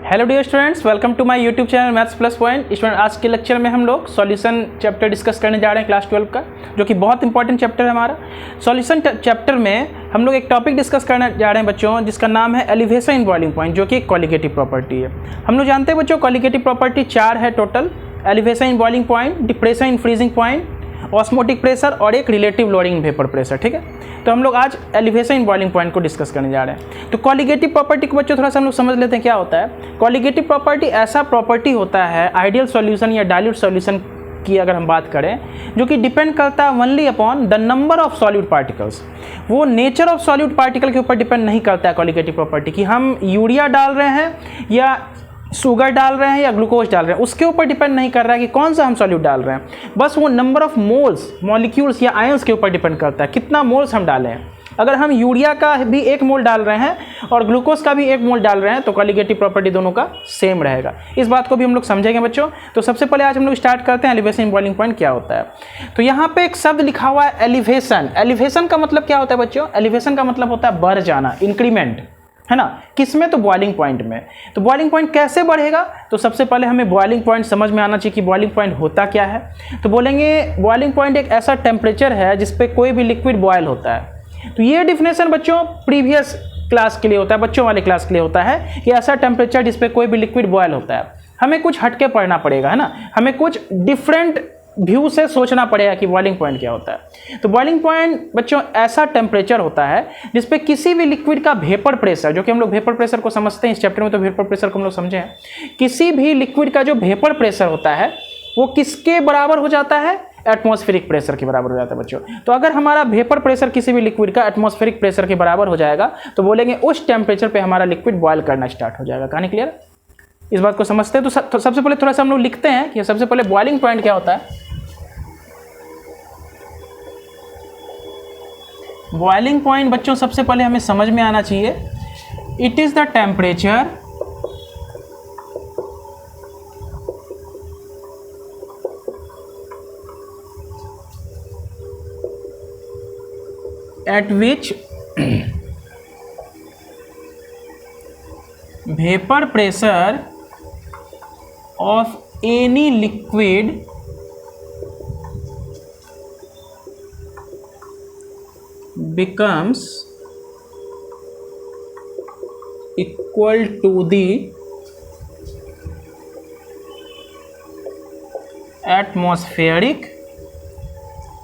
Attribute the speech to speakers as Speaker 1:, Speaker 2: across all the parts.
Speaker 1: Hello dear students, welcome to my YouTube channel maths plus point. Student, आज के lecture में हम लोग सॉल्यूशन चैप्टर डिस्कस करने जा रहे हैं क्लास 12 का, जो कि बहुत इंपॉर्टेंट चैप्टर है हमारा। सॉल्यूशन चैप्टर में हम लोग एक टॉपिक डिस्कस करने जा रहे हैं बच्चों, जिसका नाम है एलिवेशन इन बॉइलिंग पॉइंट, जो कि एक कॉलिगेटिव प्रॉपर्टी है। हम लोग जानते हैं बच्चों, कॉलिगेटिव प्रॉपर्टी 4 है total: elevation in boiling point, depression in freezing point, osmotic pressure और एक relative loading in vapour pressure. ठीक है, तो हम लोग आज एलिवेशन इन बॉइलिंग पॉइंट को डिस्कस करने जा रहे हैं। तो कॉलिगेटिव प्रॉपर्टी को बच्चों थोड़ा सा हम लोग समझ लेते हैं क्या होता है। कॉलिगेटिव प्रॉपर्टी ऐसा प्रॉपर्टी होता है आइडियल सॉल्यूशन या डाइल्यूट सॉल्यूशन की अगर हम बात करें, जो कि डिपेंड करता है only upon the number of solute particles. वो नेचर ऑफ सॉल्यूट पार्टिकल के ऊपर डिपेंड नहीं करता है कॉलिगेटिव प्रॉपर्टी, कि हम यूरिया डाल रहे हैं या शुगर डाल रहे हैं या ग्लूकोज डाल रहे हैं, उसके ऊपर डिपेंड नहीं कर रहा है कि कौन सा हम सॉल्यूट डाल रहे हैं। बस वो नंबर ऑफ मोल्स, मॉलिक्यूल्स या आयंस के ऊपर डिपेंड करता है, कितना मोल्स हम डालें। अगर हम यूरिया का भी 1 मोल डाल रहे हैं और ग्लूकोज का भी 1 मोल डाल रहे हैं, तो कॉलिगेटिव प्रॉपर्टी दोनों का सेम रहेगा। इस बात को भी हम लोग समझेंगे बच्चों। तो सबसे पहले आज हम लोग स्टार्ट करते हैं एलिवेशन इन बॉइलिंग पॉइंट क्या होता है। तो यहाँ पे एक शब्द लिखा हुआ है एलिवेशन। एलिवेशन का मतलब क्या होता है बच्चों? एलिवेशन का मतलब होता है बढ़ जाना, इंक्रीमेंट, है ना। किसमें? तो बॉइलिंग पॉइंट में। तो बॉइलिंग पॉइंट कैसे बढ़ेगा? तो सबसे पहले हमें बॉइलिंग पॉइंट समझ में आना चाहिए कि बॉइलिंग पॉइंट होता क्या है। तो बोलेंगे बॉइलिंग पॉइंट एक ऐसा टेम्परेचर है जिस पे कोई भी लिक्विड बॉयल होता है। तो ये डिफिनेशन बच्चों प्रीवियस क्लास के लिए होता है, बच्चों वाले क्लास के लिए होता है कि ऐसा टेम्परेचर जिस पे कोई भी लिक्विड बॉयल होता है। हमें कुछ हटके पढ़ना पड़ेगा, है ना, हमें कुछ डिफरेंट व्यू से सोचना पड़ेगा कि बॉइलिंग पॉइंट क्या होता है। तो बॉइलिंग पॉइंट बच्चों ऐसा टेम्परेचर होता है जिसपे किसी भी लिक्विड का वेपर प्रेशर, जो कि हम लोग वेपर प्रेशर को समझते हैं इस चैप्टर में, तो वेपर प्रेशर को हम लोग समझे हैं। किसी भी लिक्विड का जो वेपर प्रेशर होता है वो किसके बराबर हो जाता है? एटमॉस्फेरिक प्रेशर के बराबर हो जाता है बच्चों। तो अगर हमारा वेपर प्रेशर किसी भी लिक्विड का एटमॉस्फेरिक प्रेशर के बराबर हो जाएगा, तो बोलेंगे उस टेम्परेचर पे हमारा लिक्विड बॉयल करना स्टार्ट हो जाएगा। कहानी क्लियर? इस बात को समझते हैं। तो सबसे पहले थोड़ा सा हम लोग लिखते हैं कि सबसे पहले बॉइलिंग पॉइंट क्या होता है। बॉइलिंग पॉइंट बच्चों सबसे पहले हमें समझ में आना चाहिए, it is the temperature at which vapor pressure of any liquid becomes equal to the atmospheric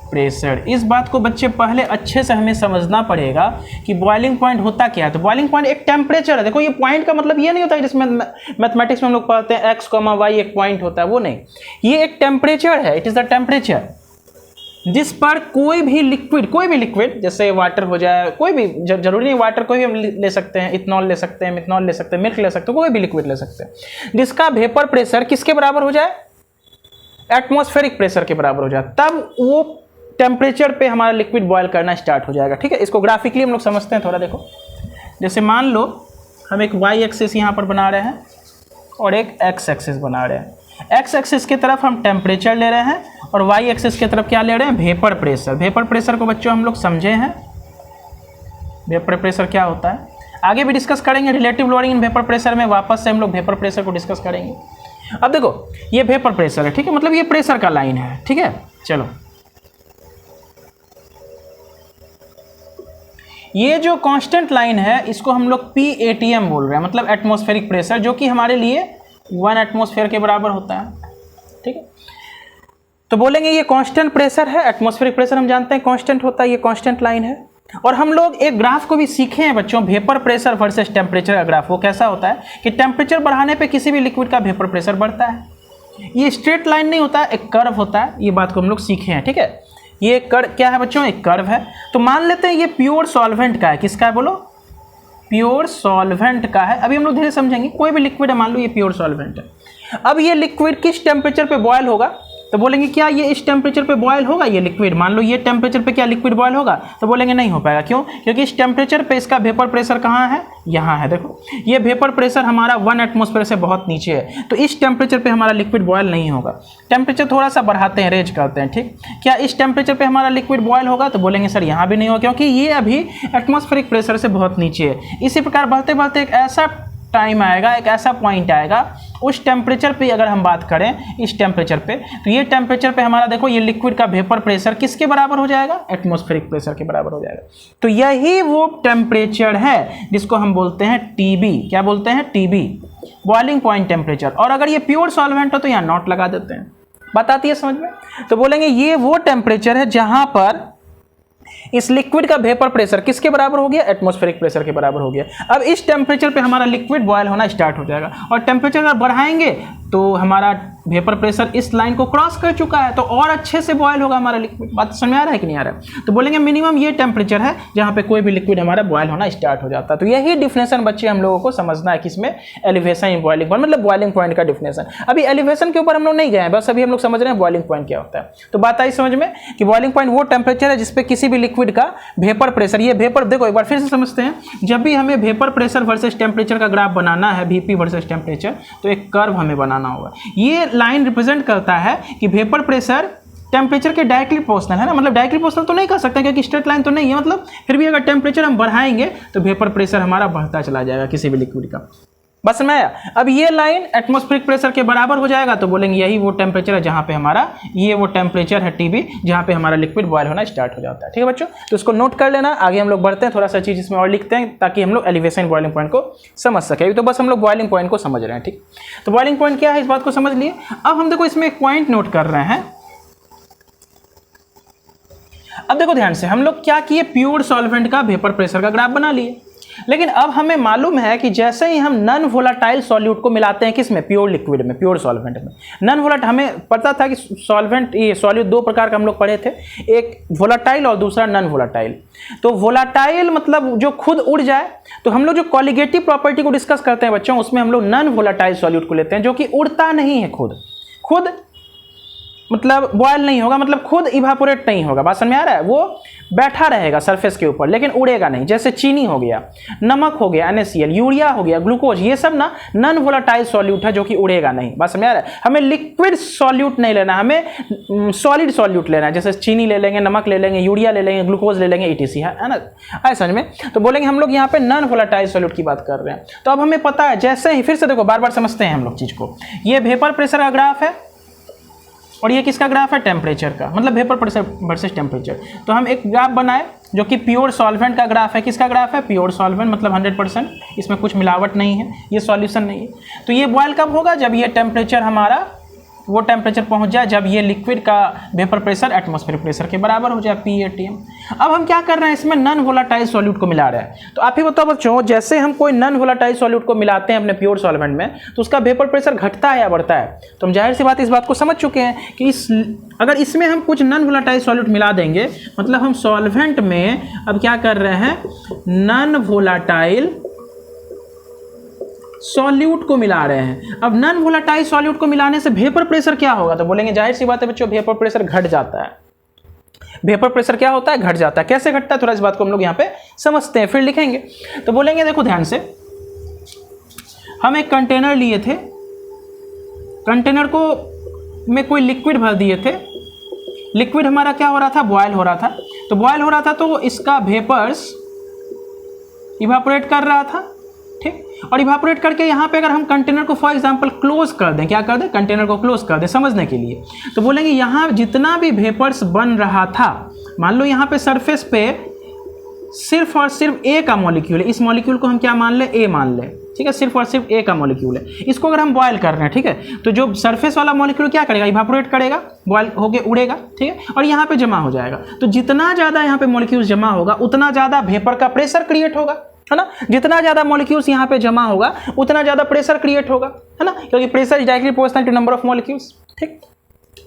Speaker 1: pressure. इस बात को बच्चे पहले अच्छे से हमें समझना पड़ेगा कि बॉइलिंग पॉइंट होता क्या है। तो बॉइलिंग पॉइंट एक टेम्परेचर है। देखो, ये पॉइंट का मतलब ये नहीं होता है जिसमें मैथमेटिक्स में हम लोग पढ़ते हैं x, y एक पॉइंट होता है, वो नहीं। ये एक टेम्परेचर है, इट इज द टेम्परेचर जिस पर कोई भी लिक्विड जैसे वाटर हो जाए, कोई भी, जरूरी नहीं वाटर, कोई भी हम ले सकते हैं, इथनॉल ले सकते हैं, मिथनॉल ले सकते हैं, मिल्क ले सकते हैं, कोई भी लिक्विड ले सकते हैं, जिसका वेपर प्रेशर किसके बराबर हो जाए? एटमॉस्फेरिक प्रेशर के बराबर हो जाए, तब वो टेम्परेचर पे हमारा लिक्विड बॉयल करना स्टार्ट हो जाएगा। ठीक है, इसको ग्राफिकली हम लोग समझते हैं थोड़ा। देखो, जैसे मान लो हम एक y एक्सिस यहाँ पर बना रहे हैं और एक x एक्सिस बना रहे हैं। x एक्सिस की तरफ हम टेम्परेचर ले रहे हैं और y एक्सिस की तरफ क्या ले रहे हैं? Vapour pressure. वेपर प्रेशर को बच्चों हम लोग समझे हैं, वेपर प्रेशर क्या होता है, आगे भी डिस्कस करेंगे। Relative loading in vapour pressure में वापस से हम लोग वेपर प्रेशर को डिस्कस करेंगे। अब देखो, ये वेपर प्रेशर है, ठीक है, मतलब ये प्रेशर का लाइन है। ठीक है, चलो, ये जो कांस्टेंट लाइन है इसको हम लोग PATM बोल रहे हैं, मतलब एटमॉस्फेरिक प्रेशर, जो कि हमारे लिए 1 एटमॉस्फेयर के बराबर होता है। ठीक है, तो बोलेंगे ये कांस्टेंट प्रेशर है। एटमॉस्फेरिक प्रेशर हम जानते हैं कांस्टेंट होता है, ये कांस्टेंट लाइन है। और हम लोग एक ग्राफ को भी सीखे हैं बच्चों, वेपर प्रेशर वर्सेस टेम्परेचर का ग्राफ। वो कैसा होता है कि टेम्परेचर बढ़ाने पे किसी भी लिक्विड का वेपर प्रेशर बढ़ता है। ये स्ट्रेट लाइन नहीं होता है, एक कर्व होता है। ये बात को हम लोग सीखे हैं। ठीक है, ये कर्व क्या है बच्चों? एक कर्व है। तो मान लेते हैं ये प्योर सॉल्वेंट का है। किसका है बोलो? प्योर सॉल्वेंट का है। अभी हम लोग धीरे समझेंगे। कोई भी लिक्विड है, मान लो ये प्योर सॉल्वेंट है। अब ये लिक्विड किस टेम्परेचर पे बॉयल होगा? तो बोलेंगे क्या ये इस टेम्परेचर पे बॉयल होगा ये लिक्विड, मान लो ये टेम्परेचर पे क्या लिक्विड बॉयल होगा, तो बोलेंगे नहीं हो पाएगा। क्यों? क्योंकि इस टेम्परेचर पे इसका वेपर प्रेशर कहाँ है, यहाँ है। देखो ये वेपर प्रेशर हमारा 1 एटमॉस्फेयर से बहुत नीचे है, तो इस टेम्परेचर पे हमारा लिक्विड बॉयल नहीं होगा। टेम्परेचर थोड़ा सा बढ़ाते हैं, रेज करते हैं, ठीक। क्या इस टेम्परेचर पे हमारा लिक्विड बॉयल होगा, तो बोलेंगे सर यहाँ भी नहीं होगा, क्योंकि ये अभी एटमॉस्फेरिक प्रेशर से बहुत नीचे है। इसी प्रकार बढ़ते बढ़ते एक ऐसा टाइम आएगा, एक ऐसा पॉइंट आएगा उस टेम्परेचर पे, अगर हम बात करें इस टेम्परेचर पे, तो ये टेम्परेचर पे हमारा देखो ये लिक्विड का वेपर प्रेशर किसके बराबर हो जाएगा, एटमॉस्फेरिक प्रेशर के बराबर हो जाएगा। तो यही वो टेम्परेचर है जिसको हम बोलते हैं टीबी। क्या बोलते हैं? TB, boiling point temperature. और अगर ये प्योर सॉल्वेंट हो तो यहाँ नॉट लगा देते हैं, बात आती है समझ में। तो बोलेंगे ये वो टेम्परेचर है जहां पर इस लिक्विड का वेपर प्रेशर किसके बराबर हो गया, एटमॉस्फेरिक प्रेशर के बराबर हो गया। अब इस टेम्परेचर पे हमारा लिक्विड बॉयल होना स्टार्ट हो जाएगा, और टेम्परेचर अगर बढ़ाएंगे तो हमारा वेपर प्रेशर इस लाइन को क्रॉस कर चुका है, तो और अच्छे से बॉयल होगा हमारा लिक्विड। बात समझ में आ रहा है कि नहीं आ रहा है? तो बोलेंगे मिनिमम ये टेम्परेचर है जहाँ पे कोई भी लिक्विड हमारा बॉयल होना स्टार्ट हो जाता है। तो यही डिफिनेशन बच्चे हम लोगों को समझना है, किसमें, एलिवेशन इन बॉइलिंग पॉइंट, मतलब बॉइलिंग पॉइंट का डिफिनेशन। अभी एलिवेशन के ऊपर हम लोग नहीं गए हैं, बस अभी हम लोग समझ रहे हैं बॉइलिंग पॉइंट क्या होता है। तो बात आई समझ में कि बॉइलिंग पॉइंट वो टेम्परेचर है जिसपे किसी भी लिक्विड का वेपर प्रेशर, ये वेपर, देखो एक बार फिर से समझते हैं, जब भी हमें वेपर प्रेशर वर्सेस टेम्परेचर का ग्राफ बनाना है, वीपी वर्सेस टेम्परेचर, तो एक कर्व हमें बनाना होगा। ये लाइन रिप्रेजेंट करता है कि वेपर प्रेशर टेम्परेचर के डायरेक्टली प्रोपोर्शनल है ना, मतलब डायरेक्टली प्रोपोर्शनल तो नहीं कर सकते क्योंकि स्ट्रेट लाइन तो नहीं है, मतलब फिर भी अगर टेम्परेचर हम बढ़ाएंगे तो वेपर प्रेशर हमारा बढ़ता चला जाएगा किसी भी लिक्विड का। बस में आया? अब ये लाइन एटमॉस्फेरिक प्रेशर के बराबर हो जाएगा, तो बोलेंगे यही वो टेम्परेचर है जहाँ पे हमारा, ये वो टेम्परेचर है टीबी, जहाँ पे हमारा लिक्विड बॉयल होना स्टार्ट हो जाता है। ठीक है बच्चों, तो इसको नोट कर लेना। आगे हम लोग बढ़ते हैं, थोड़ा सा चीज़ इसमें और लिखते हैं ताकि हम लोग एलिवेशन बॉइलिंग पॉइंट को समझ सके। अभी तो बस हम लोग बॉइलिंग पॉइंट को समझ रहे हैं, ठीक। तो बॉइलिंग पॉइंट क्या है इस बात को समझ लिए। अब हम देखो इसमें एक पॉइंट नोट कर रहे हैं। अब देखो ध्यान से, हम लोग क्या किए, प्योर सॉल्वेंट का वेपर प्रेशर का ग्राफ बना लिए, लेकिन अब हमें मालूम है कि जैसे ही हम नॉन वोलाटाइल सॉल्यूट को मिलाते हैं किसमें, प्योर लिक्विड में, प्योर सॉल्वेंट में। नॉन वोलाट, हमें पता था कि सॉल्वेंट, ये सॉल्यूट दो प्रकार का हम लोग पढ़े थे, एक वोलाटाइल और दूसरा नॉन वोलाटाइल। तो वोलाटाइल मतलब जो खुद उड़ जाए, तो हम लोग जो कॉलिगेटिव प्रॉपर्टी को डिस्कस करते हैं बच्चों, उसमें हम लोग नॉन वोलाटाइल सॉल्यूट को लेते हैं, जो कि उड़ता नहीं है, खुद मतलब बॉयल नहीं होगा, मतलब खुद इवापोरेट नहीं होगा। बात समझ में आ रहा है? वो बैठा रहेगा सरफेस के ऊपर लेकिन उड़ेगा नहीं। जैसे चीनी हो गया, नमक हो गया NaCl, यूरिया हो गया, ग्लूकोज, ये सब ना नॉन वोलाटाइल सॉल्यूट है जो कि उड़ेगा नहीं। बात समझ में आ रहा है? हमें लिक्विड सॉल्यूट नहीं लेना, हमें सॉलिड सॉल्यूट लेना है। जैसे चीनी ले लेंगे, नमक ले लेंगे, यूरिया ले लेंगे, ग्लूकोज ले लेंगे, ETC है ना, आए समझ में। तो बोलेंगे हम लोग यहाँ पे नॉन वोलाटाइल सॉल्यूट की बात कर रहे हैं। तो अब हमें पता है, जैसे ही, फिर से देखो बार बार समझते हैं हम लोग चीज को, ये वेपर प्रेशर का ग्राफ है और ये किसका ग्राफ है, टेम्परेचर का, मतलब वेपर प्रेशर वर्सेस टेम्परेचर। तो हम एक ग्राफ बनाए जो कि प्योर सॉल्वेंट का ग्राफ है। किसका ग्राफ है, प्योर सॉल्वेंट, मतलब 100%, इसमें कुछ मिलावट नहीं है, ये सॉल्यूशन नहीं है। तो ये बॉयल कब होगा, जब ये टेम्परेचर हमारा वो टेम्परेचर पहुंच जाए जब ये लिक्विड का वेपर प्रेशर एटमॉस्फेरिक प्रेशर के बराबर हो जाए, PATM। अब हम क्या कर रहे हैं, इसमें नॉन वोलाटाइल सॉल्यूट को मिला रहे हैं। तो आप ही बताओ बच्चों, जैसे हम कोई नॉन वोलाटाइल सॉल्यूट को मिलाते हैं अपने प्योर सॉल्वेंट में, तो उसका वेपर प्रेशर घटता है या बढ़ता है। तो हम जाहिर सी बात इस बात को समझ चुके हैं कि अगर इसमें हम कुछ नॉन वोलाटाइल सॉल्यूट मिला देंगे, मतलब हम सॉल्वेंट में अब क्या कर रहे हैं, नॉन वोलाटाइल सॉल्यूट को मिला रहे हैं। अब नॉन वोलाटाइल सॉल्यूट को मिलाने से वेपर प्रेशर क्या होगा, तो बोलेंगे जाहिर सी बात है बच्चों, वेपर प्रेशर घट जाता है। वेपर प्रेशर क्या होता है, घट जाता है। कैसे घटता है, थोड़ा इस बात को हम लोग यहाँ पे समझते हैं, फिर लिखेंगे। तो बोलेंगे देखो ध्यान से, हम एक कंटेनर लिए थे, कंटेनर को में कोई लिक्विड भर दिए थे। लिक्विड हमारा क्या हो रहा था, बॉयल हो रहा था। तो बॉयल हो रहा था तो इसका वेपर्स इवापोरेट कर रहा था, ठीक। और इवापोरेट करके यहाँ पे अगर हम कंटेनर को फॉर एग्जांपल क्लोज कर दें, क्या कर दें, कंटेनर को क्लोज कर दें समझने के लिए, तो बोलेंगे यहाँ जितना भी वेपर्स बन रहा था, मान लो यहाँ पे सरफेस पे सिर्फ और सिर्फ A का मॉलिक्यूल है, इस मॉलिक्यूल को हम क्या मान लें, A मान लें, ठीक है, सिर्फ और सिर्फ A का मॉलिक्यूल है। इसको अगर हम बॉयल कर रहे हैं, ठीक है, तो जो सरफेस वाला मॉलिक्यूल क्या करेगा, इवापोरेट करेगा, बॉयल होके उड़ेगा, ठीक है, और यहाँ पे जमा हो जाएगा। तो जितना ज़्यादा यहाँ पे मॉलिक्यूल जमा होगा उतना ज़्यादा वेपर का प्रेशर क्रिएट होगा, है ना। जितना ज़्यादा मॉलिक्यूल्स यहाँ पे जमा होगा उतना ज़्यादा प्रेशर क्रिएट होगा, है ना, क्योंकि pressure is directly proportional to number of molecules, ठीक।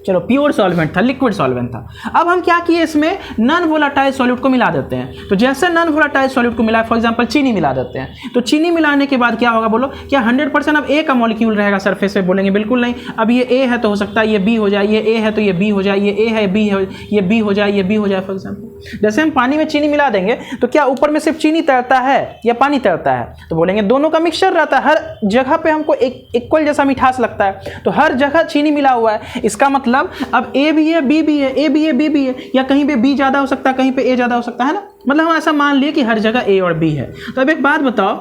Speaker 1: चलो प्योर सॉल्वेंट था, लिक्विड सॉल्वेंट था। अब हम क्या किए, इसमें नॉन वोलेटाइल सॉल्यूट को मिला देते हैं। तो जैसे नॉन वोलेटाइल सॉल्यूट को मिला, फॉर एग्जांपल चीनी मिला देते हैं, तो चीनी मिलाने के बाद क्या होगा बोलो, क्या 100% अब ए का मॉलिक्यूल रहेगा सरफेस पे? बोलेंगे बिल्कुल नहीं। अब ये ए है तो हो सकता है ये बी हो जाए, ये ए है तो ये बी हो जाए, ये ए है बी है, ये बी हो जाए, ये बी हो जाए। फॉर एग्जाम्पल जैसे हम पानी में चीनी मिला देंगे तो क्या ऊपर में सिर्फ चीनी तैरता है या पानी तैरता है? तो बोलेंगे दोनों का मिक्सचर रहता है, हर जगह पे हमको एक इक्वल जैसा मिठास लगता है, तो हर जगह चीनी मिला हुआ है। इसका मतलब अब ए भी है, बी भी है, ए भी है, बी भी है, या कहीं पे बी ज़्यादा हो सकता है, कहीं पे ए ज़्यादा हो सकता है ना। मतलब हम ऐसा मान लिए कि हर जगह ए और बी है। तो अब एक बात बताओ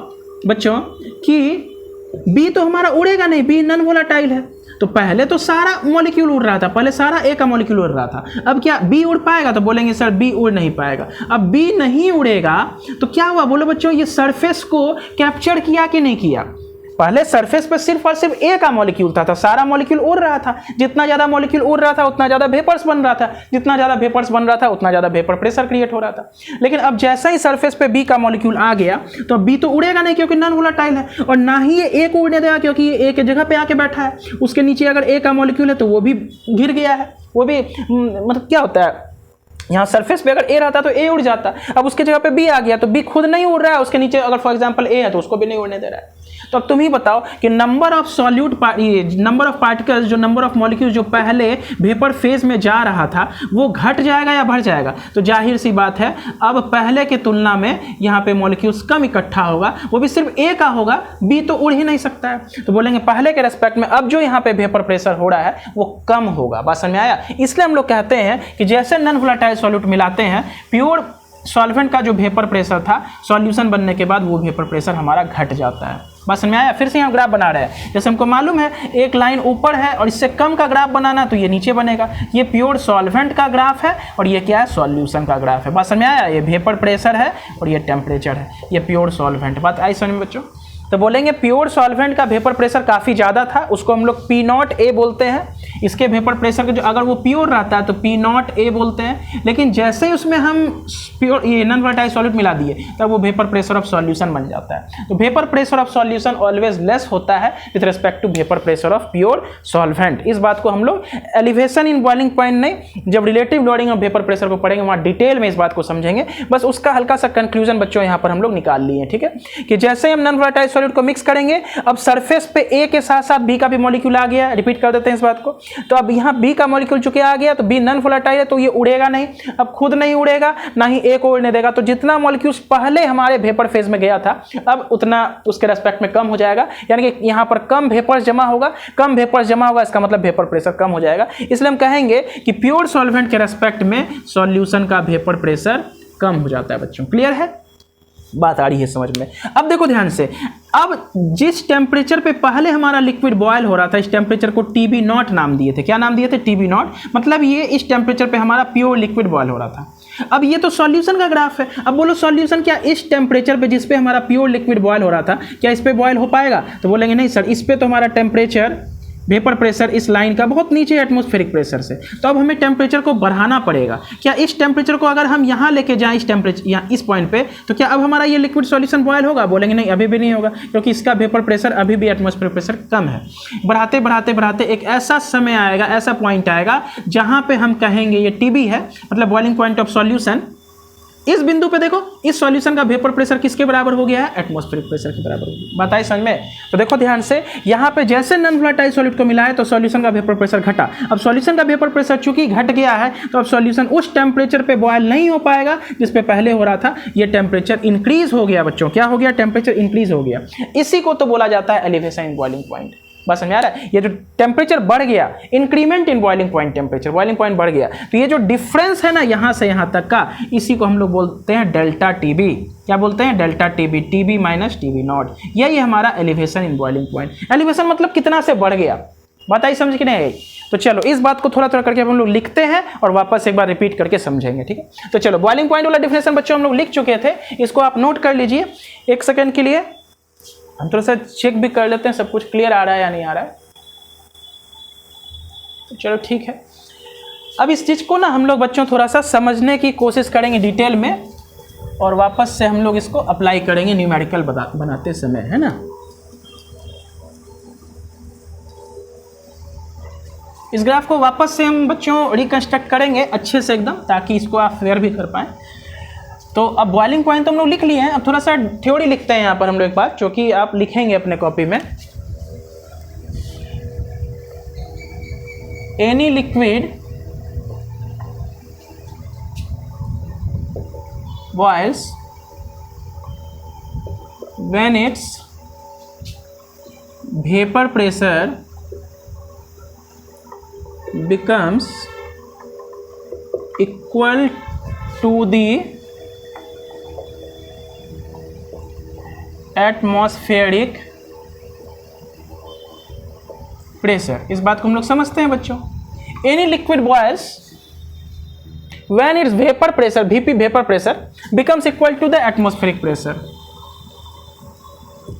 Speaker 1: बच्चों कि बी तो हमारा उड़ेगा नहीं, बी नॉन वोलेटाइल है। तो पहले तो सारा मॉलिक्यूल उड़ रहा था, पहले सारा ए का मॉलिक्यूल उड़ रहा था। अब क्या बी उड़ पाएगा? तो बोलेंगे सर बी उड़ नहीं पाएगा। अब बी नहीं उड़ेगा तो क्या हुआ बोलो बच्चों, ये सरफेस को कैप्चर किया कि नहीं किया? पहले सरफेस पर सिर्फ और सिर्फ ए का मॉलिक्यूल था, तो सारा मॉलिक्यूल उड़ रहा था। जितना ज़्यादा मॉलिक्यूल उड़ रहा था उतना ज़्यादा वेपर्स बन रहा था, जितना ज़्यादा वेपर्स बन रहा था उतना ज़्यादा वेपर प्रेशर क्रिएट हो रहा था। लेकिन अब जैसा ही सरफेस पे बी का मॉलिक्यूल आ गया तो बी तो उड़ेगा नहीं क्योंकि नॉन वोलेटाइल है, और ना ही ये ए को उड़ने देगा क्योंकि ये ए के जगह पे आके बैठा है। उसके नीचे अगर ए का मॉलिक्यूल है तो वो भी गिर गया है, वो भी मतलब क्या होता है, यहाँ सरफेस पे अगर ए रहता तो ए उड़ जाता। अब उसके जगह पे बी आ गया तो बी खुद नहीं उड़ रहा है, उसके नीचे अगर फॉर एग्जांपल ए है तो उसको भी नहीं उड़ने दे रहा है। तो अब तुम ही बताओ कि number of solute number of particles, जो नंबर ऑफ मॉलिक्यूल्स जो पहले वेपर फेज में जा रहा था वो घट जाएगा या बढ़ जाएगा? तो जाहिर सी बात है अब पहले के तुलना में यहाँ पे मॉलिक्यूल्स कम इकट्ठा होगा, वो भी सिर्फ ए का होगा, बी तो उड़ ही नहीं सकता है। तो बोलेंगे पहले के रेस्पेक्ट में अब जो यहाँ पे वेपर प्रेशर हो रहा है वो कम होगा। बात समझ में आया? इसलिए हम लोग कहते हैं कि जैसे नॉन वोलेटाइल सॉल्यूट मिलाते हैं, प्योर सॉल्वेंट का जो वेपर प्रेशर था सॉल्यूशन बनने के बाद वो वेपर प्रेशर हमारा घट जाता है। बात समझ में आया? फिर से हम ग्राफ बना रहे हैं, जैसे हमको मालूम है एक लाइन ऊपर है और इससे कम का ग्राफ बनाना तो ये नीचे बनेगा। ये प्योर सॉल्वेंट का ग्राफ है और ये क्या है, सॉल्यूशन का ग्राफ है। बात समझ में आया? ये वेपर प्रेशर है और ये टेम्परेचर है, ये प्योर सॉल्वेंट। बात आई समझ में बच्चों? तो बोलेंगे प्योर सॉल्वेंट का वेपर प्रेशर काफ़ी ज़्यादा था, उसको हम लोग P0A बोलते हैं। इसके वेपर प्रेशर के जो अगर वो प्योर रहता है तो P0A बोलते हैं, लेकिन जैसे ही उसमें हम प्योर ये नॉन वोलेटाइल सॉल्यूट मिला दिए तब वो वेपर प्रेशर ऑफ सॉल्यूशन बन जाता है। तो vapour pressure of solution always less होता है with respect to vapour pressure of pure solvent. इस बात को हम लोग एलिवेशन इन बॉइलिंग पॉइंट नहीं, जब relative loading of vapour pressure को पढ़ेंगे वहाँ डिटेल में इस बात को समझेंगे। बस उसका हल्का सा कंक्लूजन बच्चों यहाँ पर हम लोग निकाल लिए, ठीक है, कि जैसे हम नॉन वोलेटाइल सॉल्यूट को मिक्स करेंगे, अब सरफेस पे ए के साथ साथ बी का भी मॉलिक्यूल आ गया। रिपीट कर देते हैं इस बात को। तो अब यहाँ बी का मॉलिक्यूल चुके आ गया तो बी नॉन वोलेटाइल है तो ये उड़ेगा नहीं, अब खुद नहीं उड़ेगा ना ही ए को उड़ने देगा। तो जितना मॉलिक्यूल्स पहले हमारे वेपर फेज में गया था अब उतना उसके रेस्पेक्ट में कम हो जाएगा, यानी कि यहाँ पर कम वेपर्स जमा होगा। कम वेपर्स जमा होगा इसका मतलब वेपर प्रेशर कम हो जाएगा। इसलिए हम कहेंगे कि प्योर सॉल्वेंट के रेस्पेक्ट में सॉल्यूशन का वेपर प्रेशर कम हो जाता है। बच्चों क्लियर है? बात आ रही है समझ में? अब देखो ध्यान से, अब जिस टेम्परेचर पे पहले हमारा लिक्विड बॉयल हो रहा था इस टेम्परेचर को TB0 नाम दिए थे। क्या नाम दिए थे? TB0। मतलब ये इस टेम्परेचर पे हमारा प्योर लिक्विड बॉयल हो रहा था। अब ये तो सॉल्यूशन का ग्राफ है। अब बोलो सॉल्यूशन क्या इस टेम्परेचर पे जिस पे हमारा प्योर लिक्विड बॉयल हो रहा था क्या इस पे बॉयल हो पाएगा? तो बोलेंगे नहीं सर, इस पे तो हमारा टेम्परेचर वेपर प्रेशर इस लाइन का बहुत नीचे है एटमॉस्फेरिक प्रेशर से, तो अब हमें टेम्परेचर को बढ़ाना पड़ेगा। क्या इस टेम्परेचर को अगर हम यहाँ लेके जाएं इस टेम्परेचर यहाँ इस पॉइंट पे तो क्या अब हमारा ये लिक्विड सॉल्यूशन बॉयल होगा? बोलेंगे नहीं, अभी भी नहीं होगा, क्योंकि इसका वेपर प्रेशर अभी भी एटमॉस्फेरिक प्रेशर कम है। बढ़ाते बढ़ाते बढ़ाते एक ऐसा समय आएगा, ऐसा पॉइंट आएगा जहाँ पे हम कहेंगे ये TB है, मतलब बॉइलिंग पॉइंट ऑफ सॉल्यूशन। इस बिंदु पे देखो इस सॉल्यूशन का वेपर प्रेशर किसके बराबर हो गया है? एटमॉस्फेरिक प्रेशर के बराबर हो गया। बताइए समझ में? तो देखो ध्यान से, यहाँ पे जैसे नॉन वोलेटाइल सॉल्यूट को मिलाया तो सॉल्यूशन का वेपर प्रेशर घटा। अब सॉल्यूशन का वेपर प्रेशर चूंकि घट गया है तो अब सॉल्यूशन उस टेम्परेचर पे बॉयल नहीं हो पाएगा जिस पे पहले हो रहा था। ये टेम्परेचर इंक्रीज हो गया बच्चों। क्या हो गया? टेम्परेचर इंक्रीज हो गया। इसी को तो बोला जाता है एलिवेशन इन बॉइलिंग पॉइंट। बस समझ आ रहा है? ये जो टेम्परेचर बढ़ गया, increment in boiling point temperature, boiling point बढ़ गया, तो ये जो डिफरेंस है ना यहाँ से यहाँ तक का, इसी को हम लोग बोलते हैं डेल्टा TB। क्या बोलते हैं? Delta TB, TB minus TB0। यही हमारा elevation in boiling point. Elevation मतलब कितना से बढ़ गया। बताइए समझ के नहीं? तो चलो इस बात को थोड़ा थोड़ा करके हम लोग लिखते हैं और वापस एक बार रिपीट करके समझेंगे, ठीक है? तो चलो बॉइलिंग पॉइंट वाला डिफिनेशन बच्चों हम लोग लिख चुके थे, इसको आप नोट कर लीजिए एक सेकेंड के लिए। हम थोड़ा सा चेक भी कर लेते हैं सब कुछ क्लियर आ रहा है या नहीं आ रहा है। तो चलो ठीक है, अब इस चीज़ को ना हम लोग बच्चों थोड़ा सा समझने की कोशिश करेंगे डिटेल में और वापस से हम लोग इसको अप्लाई करेंगे न्यूमेरिकल बनाते समय, है ना? इस ग्राफ को वापस से हम बच्चों रिकंस्ट्रक्ट करेंगे अच्छे से एकदम, ताकि इसको आप फेयर भी कर पाएँ। तो अब बॉइलिंग पॉइंट तो हम लोग लिख लिए हैं, अब थोड़ा सा थ्योरी लिखते हैं यहाँ पर हम लोग एक बार, जो कि आप लिखेंगे अपने कॉपी में। Any liquid boils when its vapor pressure becomes equal to the atmospheric pressure। इस बात को हम लोग समझते हैं बच्चों। Any liquid boils when its vapor pressure VP vapor pressure becomes equal to the atmospheric pressure।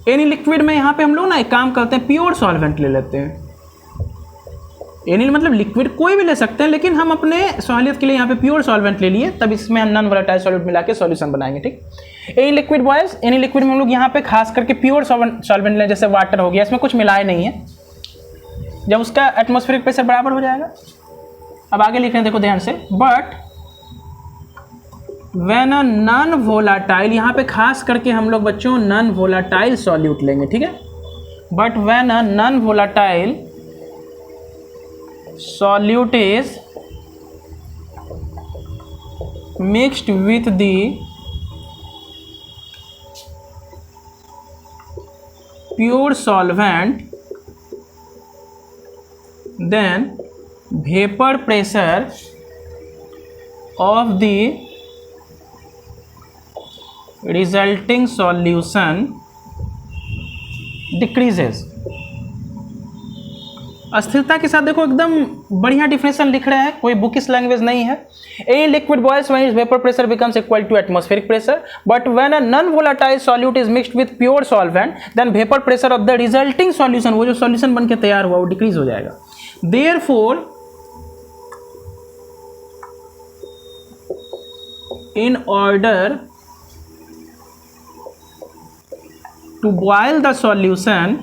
Speaker 1: Any liquid में यहाँ पे हम लोग ना एक काम करते हैं, प्योर सॉल्वेंट ले लेते हैं। एनी मतलब लिक्विड कोई भी ले सकते हैं, लेकिन हम अपने सहूलियत के लिए यहाँ पे प्योर सॉल्वेंट ले लिए, तब इसमें हम नॉन वोलेटाइल सॉल्वेंट मिला के सॉल्यूशन बनाएंगे। ठीक, any liquid boils, any liquid में हम लोग यहाँ पे खास करके प्योर सॉल्वेंट लें, जैसे वाटर हो गया, इसमें कुछ मिलाए नहीं है, जब उसका एटमॉस्फेरिक प्रेशर बराबर हो जाएगा। अब आगे लिख रहे हैं, देखो ध्यान से, but when a non volatile, यहाँ पे खास करके हम लोग बच्चों नॉन वोलाटाइल सॉल्यूट लेंगे। ठीक है, but when a non volatile solute is mixed with the pure solvent, then vapour pressure of the resulting solution decreases। अस्थिरता के साथ देखो एकदम बढ़िया डिफिनेशन लिख रहे हैं, कोई बुकिश लैंग्वेज नहीं है। A liquid boils when its vapor pressure becomes equal to atmospheric pressure, but when a non-volatile solute is mixed with pure solvent, then vapor pressure of the resulting solution, वो जो solution बन के तैयार हुआ वो decrease हो जाएगा। Therefore, in order to boil the solution,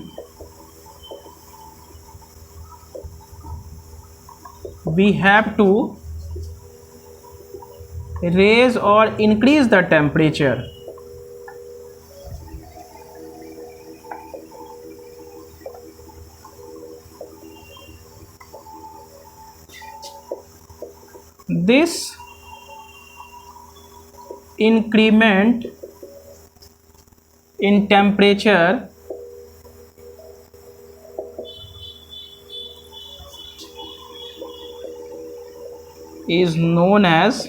Speaker 1: we have to raise or increase the temperature। This increment in temperature is known as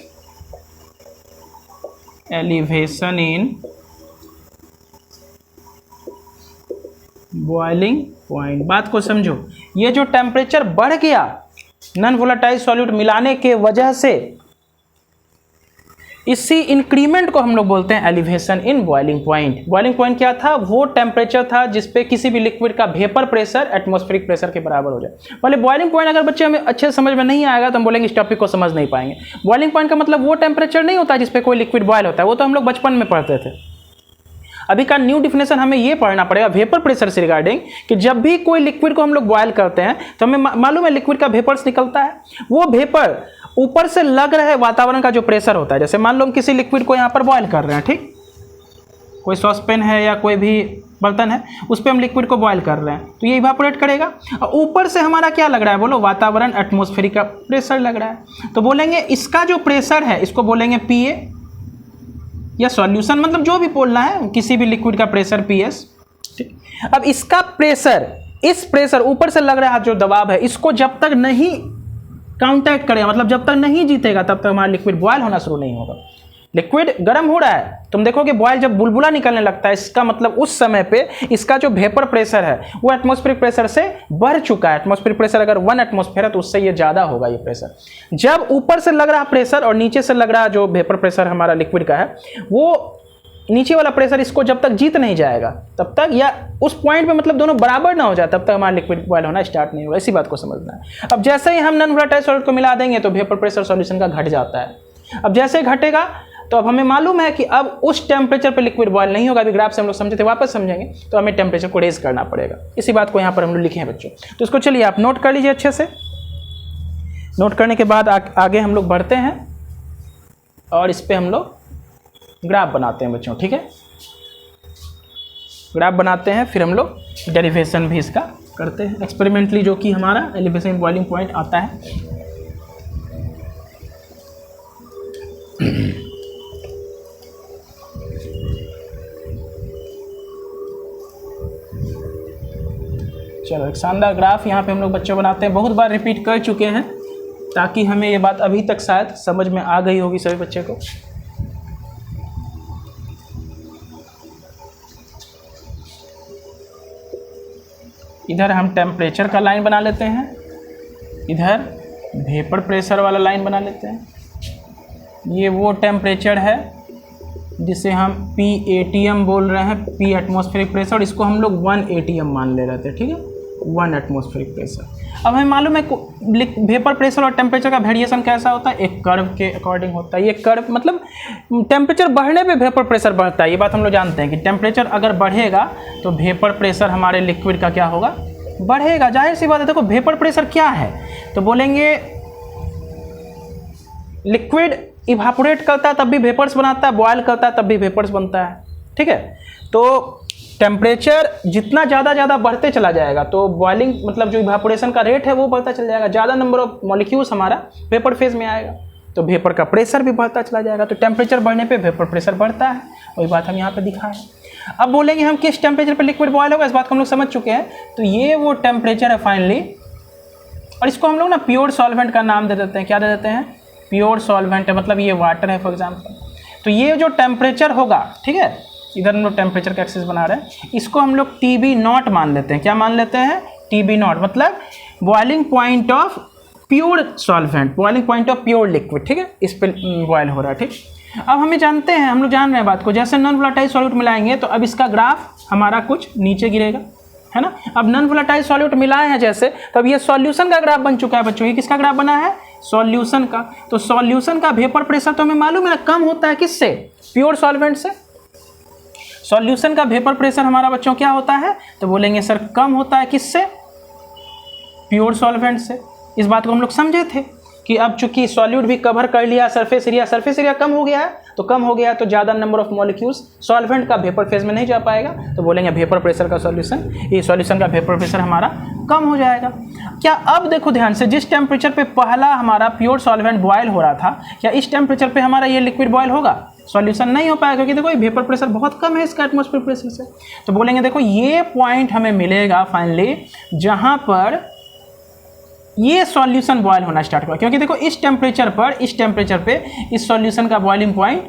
Speaker 1: elevation in boiling point। बात को समझो, ये जो टेम्परेचर बढ़ गया नॉन वोलेटाइल सॉल्यूट मिलाने के वजह से, इसी इंक्रीमेंट को हम लोग बोलते हैं elevation in boiling point. Boiling point क्या था? वो टेम्परेचर था जिसपे किसी भी लिक्विड का वेपर प्रेशर एटमॉस्फेरिक प्रेशर के बराबर हो जाए। पहले बॉइलिंग पॉइंट अगर बच्चे हमें अच्छे समझ में नहीं आएगा तो हम बोलेंगे इस टॉपिक को समझ नहीं पाएंगे। बॉइलिंग पॉइंट का मतलब वो टेम्परेचर नहीं होता जिसपे कोई लिक्विड बॉयल होता है, वो तो हम लोग बचपन में पढ़ते थे। अभी का न्यू डिफिनेशन हमें ये पढ़ना पड़ेगा वेपर प्रेशर से रिगार्डिंग, कि जब भी कोई लिक्विड को हम लोग बॉयल करते हैं तो हमें मालूम है लिक्विड का वेपर्स निकलता है, वो वेपर ऊपर से लग रहा है वातावरण का जो प्रेशर होता है। जैसे मान लो हम किसी लिक्विड को यहाँ पर बॉयल कर रहे हैं, ठीक, कोई सॉसपेन है या कोई भी बर्तन है, उस पर हम लिक्विड को बॉयल कर रहे हैं तो ये इवापोरेट करेगा, और ऊपर से हमारा क्या लग रहा है बोलो? वातावरण एटमॉस्फेरिक का प्रेशर लग रहा है। तो बोलेंगे इसका जो प्रेशर है इसको बोलेंगे पीए, या सॉल्यूशन मतलब जो भी बोलना है, किसी भी लिक्विड का प्रेशर पीएस। ठीक, अब इसका प्रेशर, इस प्रेशर ऊपर से लग रहा है जो दबाव है, इसको जब तक नहीं काउंटैक्ट करेगा, मतलब जब तक नहीं जीतेगा तब तक हमारा लिक्विड बॉयल होना शुरू नहीं होगा। लिक्विड गर्म हो रहा है, तुम देखोगे बॉयल जब बुलबुला निकलने लगता है, इसका मतलब उस समय पे इसका जो वेपर प्रेशर है वो एटमॉस्फेरिक प्रेशर से बढ़ चुका है। एटमॉस्फेरिक प्रेशर अगर 1 एटमॉस्फेयर है तो उससे ये ज़्यादा होगा ये प्रेशर। जब ऊपर से लग रहा प्रेशर और नीचे से लग रहा जो वेपर प्रेशर हमारा लिक्विड का है, वो नीचे वाला प्रेशर इसको जब तक जीत नहीं जाएगा तब तक, या उस पॉइंट पे मतलब दोनों बराबर ना हो जाए तब तक हमारा लिक्विड बॉयल होना स्टार्ट नहीं होगा। इसी बात को समझना है। अब जैसे ही हम नॉन वोलेटाइल सॉल्यूट को मिला देंगे तो वेपर प्रेशर सॉल्यूशन का घट जाता है। अब जैसे घटेगा तो अब हमें मालूम है कि अब उस टेम्परेचर पे लिक्विड बॉयल नहीं होगा। अभी ग्राफ से हम लोग समझे थे, वापस समझेंगे तो हमें टेम्परेचर को रेज करना पड़ेगा। इसी बात को यहाँ पर हम लोग लिखे हैं बच्चों, तो इसको चलिए आप नोट कर लीजिए अच्छे से। नोट करने के बाद आगे हम लोग बढ़ते हैं और इस पे हम लोग ग्राफ बनाते हैं बच्चों, ठीक है। ग्राफ बनाते हैं, फिर हम लोग डेरिवेशन भी इसका करते हैं एक्सपेरिमेंटली, जो कि हमारा एलिवेशन इन बॉइलिंग पॉइंट आता है। चलो एक शानदार ग्राफ यहाँ पे हम लोग बच्चों बनाते हैं। बहुत बार रिपीट कर चुके हैं ताकि हमें ये बात अभी तक शायद समझ में आ गई होगी सभी बच्चे को। इधर हम टेम्परेचर का लाइन बना लेते हैं, इधर वेपर प्रेशर वाला लाइन बना लेते हैं। ये वो टेम्परेचर है जिसे हम P ATM बोल रहे हैं, P एटमॉस्फेरिक प्रेशर, और इसको हम लोग 1 ATM मान ले रहे थे, ठीक है, 1 एटमॉस्फेरिक प्रेशर। अब हमें मालूम है वेपर प्रेशर और टेम्परेचर का वेरिएशन कैसा होता है, एक कर्व के अकॉर्डिंग होता है। ये कर्व मतलब टेम्परेचर बढ़ने पे वेपर प्रेशर बढ़ता है, ये बात हम लोग जानते हैं कि टेम्परेचर अगर बढ़ेगा तो वेपर प्रेशर हमारे लिक्विड का क्या होगा, बढ़ेगा। जाहिर सी बात है। देखो वेपर प्रेशर क्या है, तो बोलेंगे लिक्विड इवापोरेट करता है तब भी वेपर्स बनाता है, बॉयल करता है तब भी वेपर्स बनता है, ठीक है। तो टेम्परेचर जितना ज़्यादा बढ़ते चला जाएगा तो बॉइलिंग मतलब जो इवापोरेशन का रेट है वो बढ़ता चला जाएगा, ज़्यादा नंबर ऑफ मॉलिक्यूल्स हमारा वेपर फेज में आएगा तो वेपर का प्रेशर भी बढ़ता चला जाएगा। तो टेम्परेचर बढ़ने पे वेपर प्रेशर बढ़ता है, वही बात हम यहाँ पे दिखाएं। अब बोलेंगे हम किस टेम्परेचर पे लिक्विड बॉयल होगा, इस बात को हम लोग समझ चुके हैं। तो ये वो टेम्परेचर है फाइनली, और इसको हम लोग ना प्योर सॉल्वेंट का नाम दे देते हैं। क्या दे देते हैं, प्योर सॉल्वेंट है, मतलब ये वाटर है फॉर एग्जाम्पल। तो ये जो टेम्परेचर होगा, ठीक है, इधर हम लोग टेम्परेचर का एक्सेस बना रहे हैं, इसको हम लोग TB0 मान लेते हैं। क्या मान लेते हैं, TB0, मतलब boiling point of pure solvent, boiling point of pure liquid, ठीक है, इस पर बॉयल हो रहा है, ठीक। अब हमें जानते हैं, हम लोग जान रहे हैं बात को, जैसे नॉन वोलेटाइल सॉल्यूट मिलाएंगे तो अब इसका ग्राफ हमारा कुछ नीचे गिरेगा, है ना। अब नॉन वोलेटाइल सॉल्यूट मिलाए हैं जैसे, तब ये सॉल्यूशन का ग्राफ बन चुका है बच्चों। ये किसका ग्राफ बना है, सॉल्यूशन का। तो सॉल्यूशन का वेपर प्रेशर तो हमें मालूम है कम होता है किससे, प्योर सॉल्वेंट से। सॉल्यूशन का वेपर प्रेशर हमारा बच्चों क्या होता है, तो बोलेंगे सर कम होता है किससे, प्योर सॉल्वेंट से। इस बात को हम लोग समझे थे कि अब चूंकि सॉल्यूट भी कवर कर लिया सरफेस एरिया कम हो गया है, तो कम हो गया तो ज़्यादा नंबर ऑफ मॉलिक्यूल्स सॉल्वेंट का वेपर फेज में नहीं जा पाएगा, तो बोलेंगे वेपर प्रेशर का सॉल्यूशन, ये सॉल्यूशन का वेपर प्रेशर हमारा कम हो जाएगा। क्या अब देखो ध्यान से, जिस टेम्परेचर पे पहला हमारा प्योर सॉल्वेंट बॉयल हो रहा था, क्या इस टेम्परेचर पे हमारा ये लिक्विड बॉयल होगा, सॉल्यूशन नहीं हो पाएगा, क्योंकि देखो ये वेपर प्रेशर बहुत कम है इसका एटमॉस्फेरिक प्रेशर से। तो बोलेंगे देखो ये पॉइंट हमें मिलेगा फाइनली जहाँ पर ये सॉल्यूशन बॉयल होना स्टार्ट हुआ, क्योंकि देखो इस टेम्परेचर पे इस सॉल्यूशन का बॉइलिंग पॉइंट,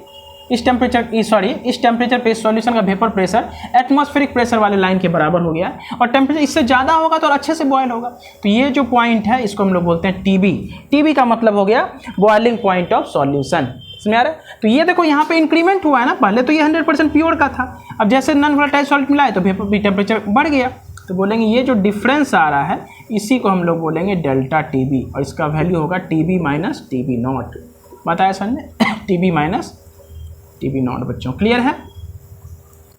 Speaker 1: इस टेम्परेचर पे इस सॉल्यूशन का वेपर प्रेशर एटमॉस्फेरिक प्रेशर वाले लाइन के बराबर हो गया, और टेम्परेचर इससे ज़्यादा होगा तो और अच्छे से बॉयल होगा। तो ये जो पॉइंट है इसको हम लोग बोलते हैं TB का मतलब हो गया बॉइलिंग पॉइंट ऑफ सॉल्यूशन। समझ आ रहा है। तो ये देखो यहाँ पे इंक्रीमेंट हुआ है ना, पहले तो ये 100% प्योर का था, अब जैसे नॉन वोलेटाइल सॉल्ट मिला है तो वेपर टेम्परेचर बढ़ गया। तो बोलेंगे ये जो डिफरेंस आ रहा है इसी को हम लोग बोलेंगे डेल्टा TB, और इसका वैल्यू होगा TB माइनस TB0। बताया सर ने, TB माइनस TB0 बच्चों, क्लियर है।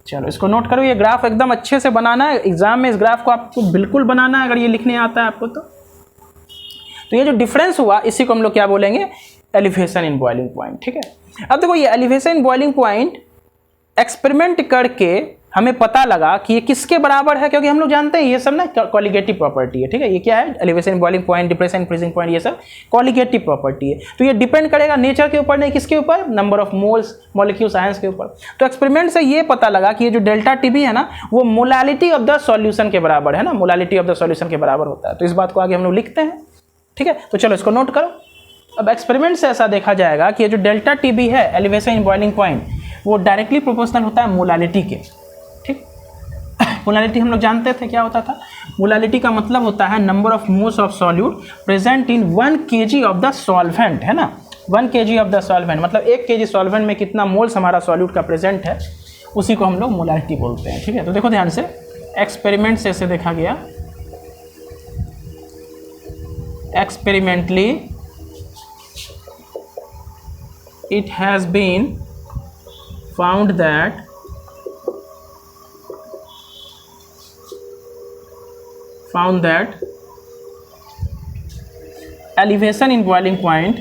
Speaker 1: चलो इसको नोट करो, ये ग्राफ एकदम अच्छे से बनाना है, एग्जाम में इस ग्राफ को आपको बिल्कुल बनाना है अगर ये लिखने आता है आपको तो ये जो डिफरेंस हुआ इसी को हम लोग क्या बोलेंगे, एलिवेशन इन बॉइलिंग पॉइंट, ठीक है। अब देखो ये elevation in boiling point experiment करके हमें पता लगा कि ये किसके बराबर है, क्योंकि हम लोग जानते हैं ये सब ना कॉलिगेटिव प्रॉपर्टी है, ठीक है। ये क्या है, elevation boiling point, depression freezing point, ये सब कॉलिगेटिव प्रॉपर्टी है। तो ये डिपेंड करेगा नेचर के ऊपर, नहीं किसके ऊपर, number of moles molecules ions के ऊपर। तो एक्सपेरिमेंट से ये पता लगा कि ये जो डेल्टा TB है ना वो मोलालिटी ऑफ द सॉल्यूशन के बराबर है ना, मोलालिटी ऑफ द सॉल्यूशन के बराबर होता है। तो इस बात को आगे हम लोग लिखते हैं, ठीक है। तो चलो इसको नोट करो। अब एक्सपेरिमेंट से ऐसा देखा जाएगा कि ये जो डेल्टा TB है एलिवेशन इन बॉइलिंग पॉइंट, वो डायरेक्टली प्रोपोर्शनल होता है मोलालिटी के, ठीक। मोलालिटी हम लोग जानते थे क्या होता था, मोलालिटी का मतलब होता है number of moles of solute present in 1 kg of the solvent, है ना। 1 kg ऑफ द सॉल्वेंट मतलब 1 kg सॉल्वेंट में कितना मोल्स हमारा सॉल्यूट का प्रेजेंट है, उसी को हम लोग मोलालिटी बोलते हैं, ठीक है। तो देखो ध्यान से, एक्सपेरिमेंट से ऐसे देखा गया, experimentally it has been found that elevation in boiling point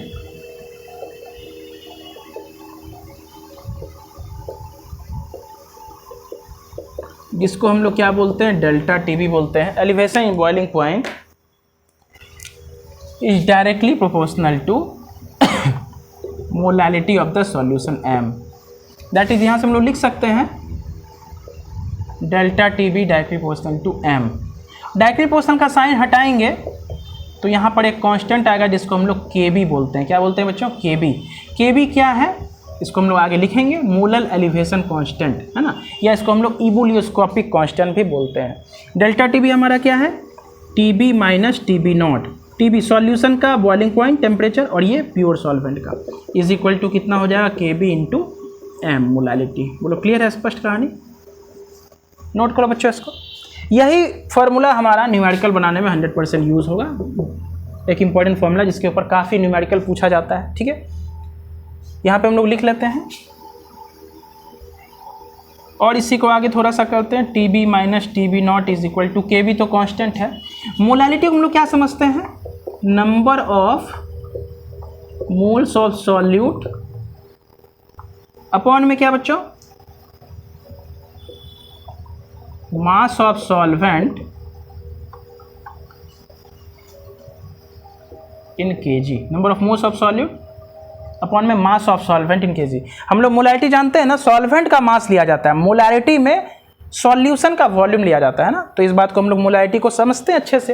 Speaker 1: जिसको हम लोग क्या बोलते हैं, डेल्टा टीबी बोलते हैं। Elevation in boiling point is directly proportional to molality of the solution m, that is यहाँ से हम लोग लिख सकते हैं delta TB directly proportional to m। Directly proportional का साइन हटाएंगे तो यहाँ पर एक कांस्टेंट आएगा जिसको हम लोग kb बोलते हैं। क्या बोलते हैं बच्चों, kb। kb क्या है, इसको हम लोग आगे लिखेंगे मोलल एलिवेशन कांस्टेंट, है ना, या इसको हम लोग इबुलियोस्कोपिक कांस्टेंट भी बोलते हैं। डेल्टा टीबी हमारा क्या है, TB minus TB naught. TB solution का बॉइलिंग पॉइंट टेम्परेचर और ये प्योर सॉल्वेंट का इज इक्वल टू कितना हो जाएगा, केबी इंटू एम मोलालिटी। बोलो क्लियर है, स्पष्ट कहानी, नोट करो बच्चों इसको। यही फार्मूला हमारा न्यूमेरिकल बनाने में 100% यूज़ होगा। एक इंपॉर्टेंट फार्मूला जिसके ऊपर काफ़ी न्यूमेरिकल पूछा जाता है, ठीक है। यहाँ पे हम लोग लिख लेते हैं और इसी को आगे थोड़ा सा करते हैं, T B minus T B naught is equal to K B तो कांस्टेंट है। मोलालिटी हम लोग क्या समझते हैं, number of moles of solute upon में क्या बच्चों, mass of solvent in kg. Number of moles of solute upon में mass of solvent in kg. हम लोग मोलैरिटी जानते हैं ना, सॉल्वेंट का मास लिया जाता है, मोलैरिटी में सॉल्यूशन का वॉल्यूम लिया जाता है ना, तो इस बात को हम लोग मोलैरिटी को समझते हैं अच्छे से।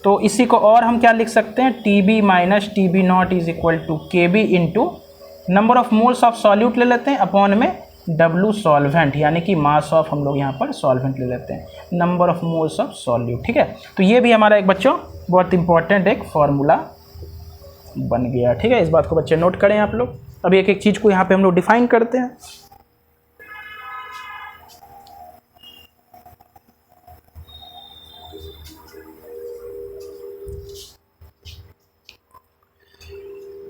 Speaker 1: तो इसी को और हम क्या लिख सकते हैं, T B minus T B naught is equal to K B into number of moles of solute ले लेते हैं अपॉन में डब्लू सॉल्वेंट, यानी कि मास ऑफ हम लोग यहाँ पर सॉल्वेंट ले लेते हैं, number of moles of solute, ठीक है। तो ये भी हमारा एक बच्चों बहुत इंपॉर्टेंट एक फॉर्मूला बन गया, ठीक है। इस बात को बच्चे नोट करें आप लोग। अभी एक एक चीज़ को यहाँ पे हम लोग डिफाइन करते हैं।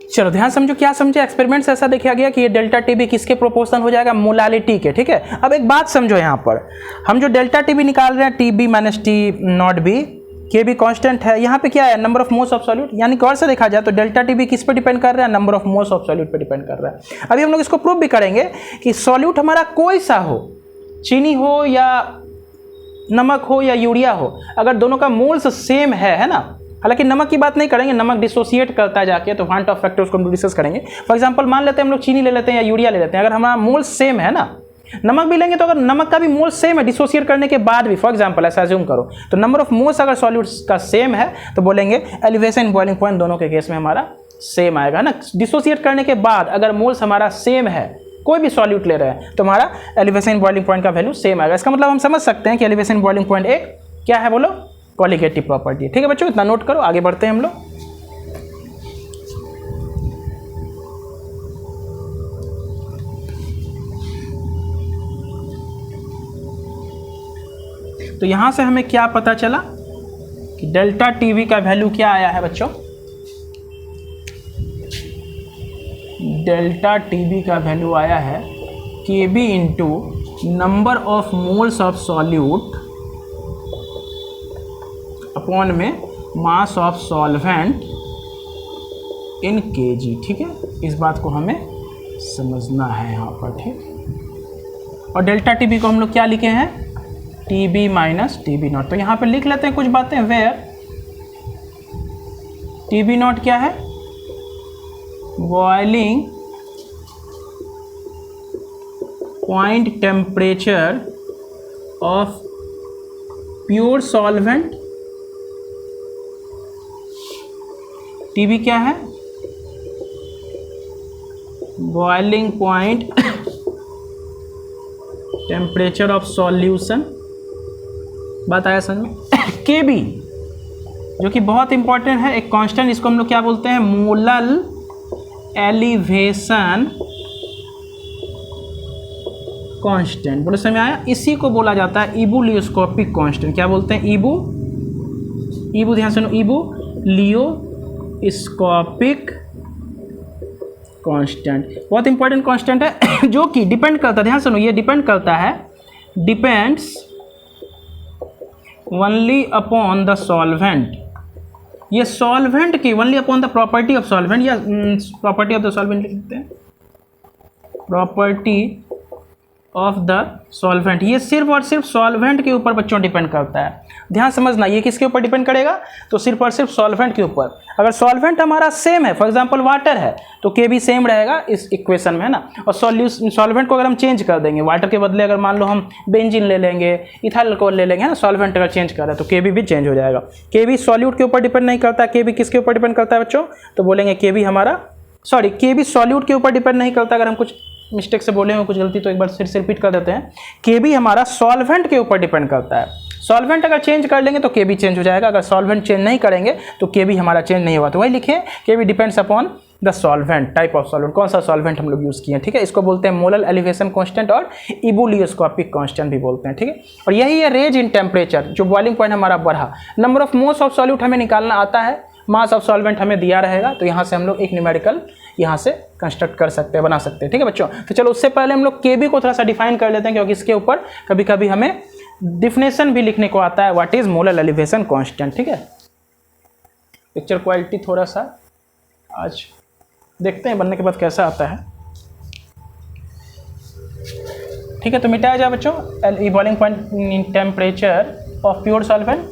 Speaker 1: चलो ध्यान समझो, क्या समझे, एक्सपेरिमेंट से ऐसा देखा गया कि ये डेल्टा टीबी किसके प्रोपोर्शनल हो जाएगा, मोलालिटी के, ठीक है। अब एक बात समझो, यहाँ पर हम जो डेल्टा टीबी निकाल रहे हैं, T B minus T not B, के भी कांस्टेंट है, यहाँ पे क्या है, number of moles of solute, यानी कि और से देखा जाए तो डेल्टा टी बी किस पे डिपेंड कर रहा है, number of moles of solute पे डिपेंड कर रहा है। अभी हम लोग इसको प्रूव भी करेंगे कि सॉल्यूट हमारा कोई सा हो, चीनी हो या नमक हो या यूरिया हो, अगर दोनों का मोल्स सेम है ना, हालांकि नमक की बात नहीं करेंगे, नमक डिसोसिएट करता है जाके, तो वांट ऑफ फैक्टर्स को हम डिस्कस करेंगे। फॉर एग्जांपल मान लेते हैं हम लोग चीनी ले लेते हैं या यूरिया ले लेते हैं, अगर हमारा मोल्स सेम है ना, नमक भी लेंगे तो अगर नमक का भी मोल सेम है डिसोसिएट करने के बाद भी, फॉर एग्जांपल ऐसा अज्यूम करो, तो नंबर ऑफ मोल्स अगर सॉल्यूट्स का सेम है तो बोलेंगे एलिवेशन बॉइलिंग पॉइंट दोनों के केस में हमारा सेम आएगा ना। डिसोसिएट करने के बाद अगर मोल्स हमारा सेम है, कोई भी सॉल्यूट ले रहे हैं, तो हमारा एलिवेशन बॉइलिंग पॉइंट का वैल्यू सेम आएगा। इसका मतलब हम समझ सकते हैं कि एलिवेशन बॉइलिंग पॉइंट एक क्या है, बोलो कॉलिगेटिव प्रॉपर्टी, ठीक है बच्चों। इतना नोट करो, आगे बढ़ते हैं हम लोग। तो यहां से हमें क्या पता चला कि डेल्टा टीवी का वैल्यू क्या आया है बच्चों, डेल्टा टीवी का वैल्यू आया है K B into number of moles of solute upon में mass of solvent in kg, ठीक है। इस बात को हमें समझना है यहाँ पर, ठीक। और डेल्टा टीबी को हम लोग क्या लिखे हैं, T B minus T B not. तो यहाँ पे लिख लेते हैं कुछ बातें, वेयर टी बी नॉट क्या है, boiling point temperature of pure solvent, T B क्या है, boiling point temperature of solution, बात आया समझ में। के बी जो कि बहुत इंपॉर्टेंट है, एक कांस्टेंट, इसको हम लोग क्या बोलते हैं, मोलल एलिवेशन कांस्टेंट, बोलो समझ में आया। इसी को बोला जाता है इबुलियोस्कोपिक कांस्टेंट। क्या बोलते हैं, इबू ध्यान सुनो, इबुलियोस्कोपिक कांस्टेंट बहुत इंपॉर्टेंट कांस्टेंट है, जो कि डिपेंड करता है, ध्यान सुनो, ये डिपेंड करता है, depends only upon the solvent ये सॉल्वेंट की only upon the property of solvent, या प्रॉपर्टी ऑफ द सॉल्वेंट लिख देते हैं, प्रॉपर्टी ऑफ द सॉल्वेंट, ये सिर्फ और सिर्फ सॉल्वेंट के ऊपर बच्चों डिपेंड करता है। ध्यान समझना, ये किसके ऊपर डिपेंड करेगा, तो सिर्फ और सिर्फ सॉल्वेंट के ऊपर। अगर सॉल्वेंट हमारा सेम है, फॉर एग्जांपल वाटर है, तो के भी सेम रहेगा इस इक्वेशन में, है ना। और सॉल्वेंट को अगर हम चेंज कर देंगे, वाटर के बदले अगर मान लो हम बेंजीन ले लेंगे, इथाइल अल्कोहल ले लेंगे, है ना, सॉल्वेंट अगर चेंज कर रहे हैं तो के भी चेंज हो जाएगा। के भी सॉल्यूट के ऊपर डिपेंड नहीं करता, के भी किसके ऊपर डिपेंड करता है बच्चों, तो बोलेंगे के भी हमारा, सॉरी, के भी सॉल्यूट के ऊपर डिपेंड नहीं करता। अगर हम कुछ मिस्टेक से बोले हो, कुछ गलती, तो एक बार फिर से रिपीट कर देते हैं। के भी हमारा सॉल्वेंट के ऊपर डिपेंड करता है। सॉल्वेंट अगर चेंज कर लेंगे तो के भी चेंज हो जाएगा, अगर सॉल्वेंट चेंज नहीं करेंगे तो के भी हमारा चेंज नहीं हुआ। तो वही लिखे, के भी depends upon the solvent, type of solvent, कौन सा सॉल्वेंट हम लोग यूज़ किए हैं, ठीक है। इसको बोलते हैं मोलर एलिवेशन कांस्टेंट और इबुलियोस्कोपिक कांस्टेंट भी बोलते हैं, ठीक है। और यही है रेंज इन टेम्परेचर, जो बॉइलिंग पॉइंट हमारा बढ़ा। Number of moles of solute हमें निकालना आता है, मास ऑफ सॉल्वेंट हमें दिया रहेगा, तो यहाँ से हम लोग एक न्यूमेरिकल यहाँ से कंस्ट्रक्ट कर सकते हैं, बना सकते हैं, ठीक है बच्चों। तो चलो उससे पहले हम लोग के बी को थोड़ा सा डिफाइन कर लेते हैं, क्योंकि इसके ऊपर कभी कभी हमें डिफिनेशन भी लिखने को आता है, what is molar elevation constant, ठीक है। पिक्चर क्वालिटी थोड़ा सा आज देखते हैं बनने के बाद कैसा आता है, ठीक है। तो मिटाया जाए बच्चों, boiling point in temperature of pure solvent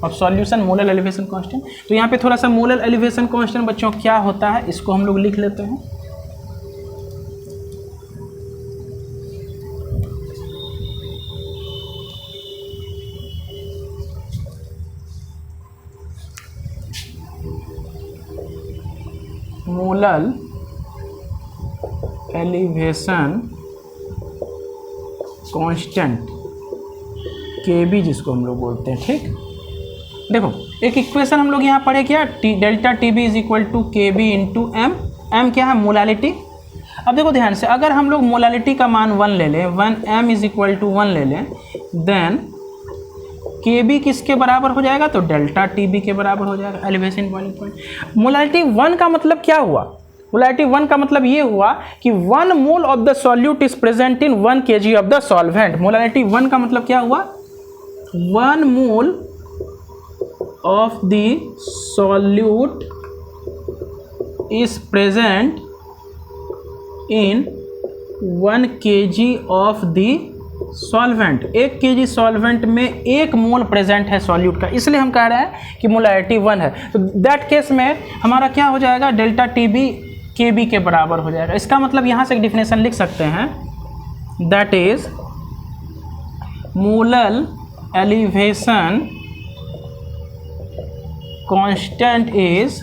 Speaker 1: of solution, molar elevation constant. तो यहाँ पे थोड़ा सा मोलर एलिवेशन कांस्टेंट बच्चों क्या होता है, इसको हम लोग लिख लेते हैं। मोलर एलिवेशन कांस्टेंट, के बी जिसको हम लोग बोलते हैं, ठीक। देखो एक इक्वेशन हम लोग यहाँ पढ़े क्या, delta T B is equal to K B into M. M क्या है, मोलालिटी। अब देखो ध्यान से, अगर हम लोग मोलालिटी का मान 1 ले लें, 1 एम इज इक्वल टू 1 ले लें, देन के बी किसके बराबर हो जाएगा, तो डेल्टा टी बी के बराबर हो जाएगा, एलिवेशन बॉइलिंग पॉइंट। मोलालिटी 1 का मतलब क्या हुआ, मोलालिटी 1 का मतलब ये हुआ कि 1 mole of the solute is present in 1 kg of the solvent. Molality 1 का मतलब क्या हुआ, 1 मोल of the solute is present in 1 kg of the solvent। 1 kg solvent में 1 मोल प्रेजेंट है सॉल्यूट का, इसलिए हम कह रहे हैं कि मोलारिटी 1 है। तो दैट केस में हमारा क्या हो जाएगा, डेल्टा टी बी के बी के बराबर हो जाएगा। इसका मतलब यहाँ से एक डिफिनेशन लिख सकते हैं, that is molar elevation constant is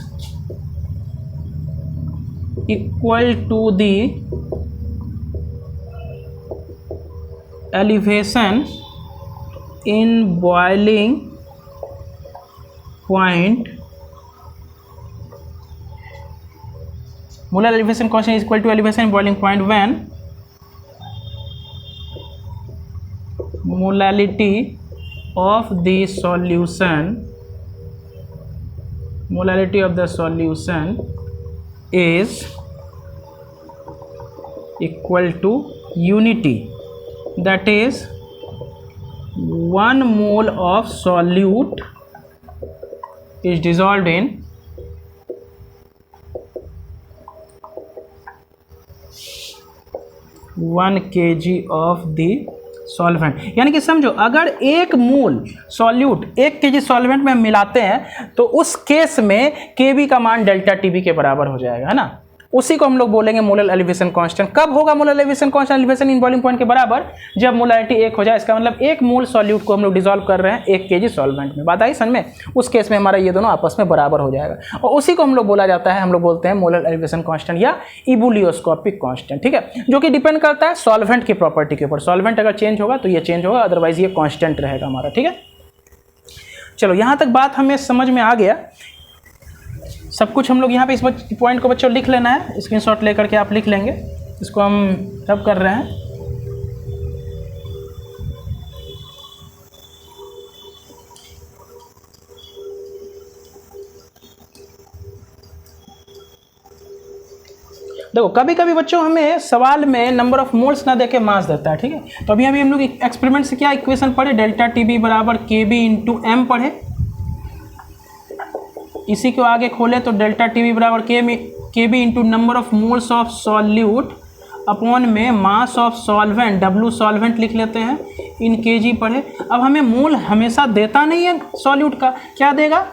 Speaker 1: equal to the elevation in boiling point, molar elevation constant is equal to elevation in boiling point when molality of the solution, molality of the solution is equal to unity, that is 1 mole of solute is dissolved in 1 kg of the solvent. यानी कि समझो, अगर 1 मोल solute 1 kg solvent में हम मिलाते हैं तो उस केस में के बी का मान डेल्टा टी बी के बराबर हो जाएगा, है ना। उसी को हम लोग बोलेंगे मोलर एलिवेशन कांस्टेंट। कब होगा molar elevation constant elevation in boiling point के बराबर, जब मोलारिटी 1 हो जाए। इसका मतलब 1 मोल सॉल्यूट को हम लोग डिसॉल्व कर रहे हैं 1 kg सॉल्वेंट में, बात आई समझ में। उस केस में हमारा ये दोनों आपस में बराबर हो जाएगा, और उसी को हम लोग बोला जाता है, हम लोग बोलते हैं मोलर एलिवेशन कांस्टेंट या इबुलियोस्कोपिक कांस्टेंट, ठीक है। जो कि डिपेंड करता है सॉल्वेंट की प्रॉपर्टी के ऊपर। सॉल्वेंट अगर चेंज होगा तो ये चेंज होगा, अदरवाइज ये कांस्टेंट रहेगा हमारा, ठीक है। चलो यहाँ तक बात हमें समझ में आ गया। सब कुछ हम लोग यहाँ पे इस पॉइंट को बच्चों लिख लेना है, स्क्रीनशॉट लेकर के आप लिख लेंगे। इसको हम रब कर रहे हैं। देखो कभी कभी बच्चों हमें सवाल में नंबर ऑफ मोल्स ना देके मास देता है, ठीक है। तो अभी हम लोग एक्सपेरिमेंट से क्या इक्वेशन पढ़े, डेल्टा टी बी बराबर के बी इंटू एम पढ़े। इसी को आगे खोले तो डेल्टा टी बी बराबर K B into number of moles of solute upon में mass of solvent, W solvent लिख लेते हैं, इन केजी पढ़े। अब हमें मोल हमेशा देता नहीं है सॉल्यूट का, क्या देगा,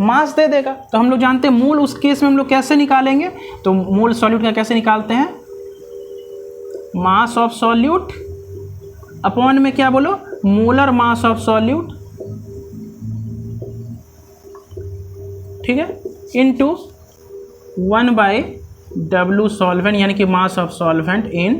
Speaker 1: मास दे देगा। तो हम लोग जानते हैं मोल उस केस में हम लोग कैसे निकालेंगे, तो मोल सॉल्यूट का कैसे निकालते हैं, मास ऑफ सॉल्यूट अपॉन में क्या बोलो, मोलर मास ऑफ सॉल्यूट, ठीक है, इनटू 1/W सॉल्वेंट यानी कि मास ऑफ सॉल्वेंट इन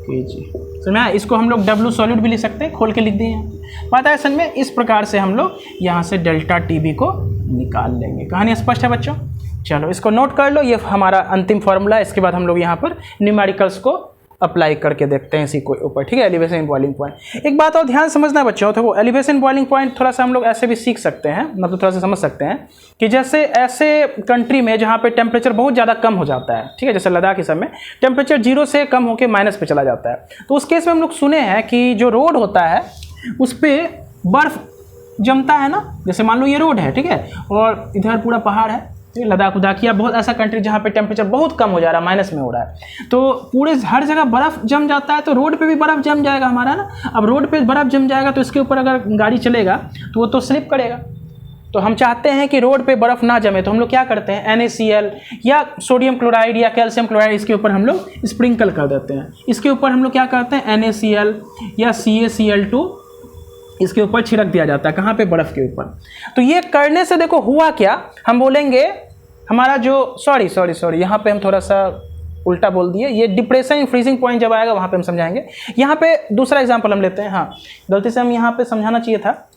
Speaker 1: केजी। समझ में, इसको हम लोग W सॉल्यूट भी लिख सकते हैं, खोल के लिख दिए हैं। पता है समझ में, इस प्रकार से हम लोग यहाँ से डेल्टा टीबी को निकाल लेंगे। कहानी स्पष्ट है बच्चों? चलो इसको नोट कर लो, ये हमारा अंतिम फॉर्मूला है। इसके बाद हम लोग यहाँ पर न्यूमेरिकल्स को अप्लाई करके देखते हैं इसी को ऊपर, ठीक है, एलिवेशन बॉइलिंग पॉइंट। एक बात और ध्यान समझना बच्चों, तो वो एलिवेशन बॉइलिंग पॉइंट थोड़ा सा हम लोग ऐसे भी सीख सकते हैं, मतलब थोड़ा सा समझ सकते हैं कि जैसे ऐसे कंट्री में जहाँ पे टेम्परेचर बहुत ज़्यादा कम हो जाता है, ठीक है, जैसे लद्दाख के समय टेम्परेचर 0 से कम होकर माइनस पे चला जाता है, तो उस केस में हम लोग सुने हैं कि जो रोड होता है उस पर बर्फ़ जमता है ना। जैसे मान लो ये रोड है, ठीक है, और इधर पूरा पहाड़ है, लद्दाख उद्दाख या बहुत ऐसा कंट्री जहाँ पे टेम्परेचर बहुत कम हो जा रहा है, माइनस में हो रहा है, तो पूरे हर जगह बर्फ़ जम जाता है, तो रोड पे भी बर्फ़ जम जाएगा हमारा ना। अब रोड पे बर्फ़ जम जाएगा तो इसके ऊपर अगर गाड़ी चलेगा तो वो तो स्लिप करेगा। तो हम चाहते हैं कि रोड पे बर्फ़ ना जमे, तो हम लोग क्या करते हैं, NaCl या सोडियम क्लोराइड या कैल्शियम क्लोराइड इसके ऊपर हम लोग स्प्रिंकल कर देते हैं। इसके ऊपर हम लोग क्या करते हैं, NaCl या CaCl2 इसके ऊपर छिड़क दिया जाता है, कहाँ पे, बर्फ़ के ऊपर। तो ये करने से देखो हुआ क्या, हम बोलेंगे हमारा जो सॉरी यहाँ पे हम थोड़ा सा उल्टा बोल दिए, ये डिप्रेशन फ्रीजिंग पॉइंट जब आएगा वहाँ पे हम समझाएंगे। यहाँ पे दूसरा एग्जांपल हम लेते हैं, हाँ गलती से हम यहाँ पे समझाना चाहिए था,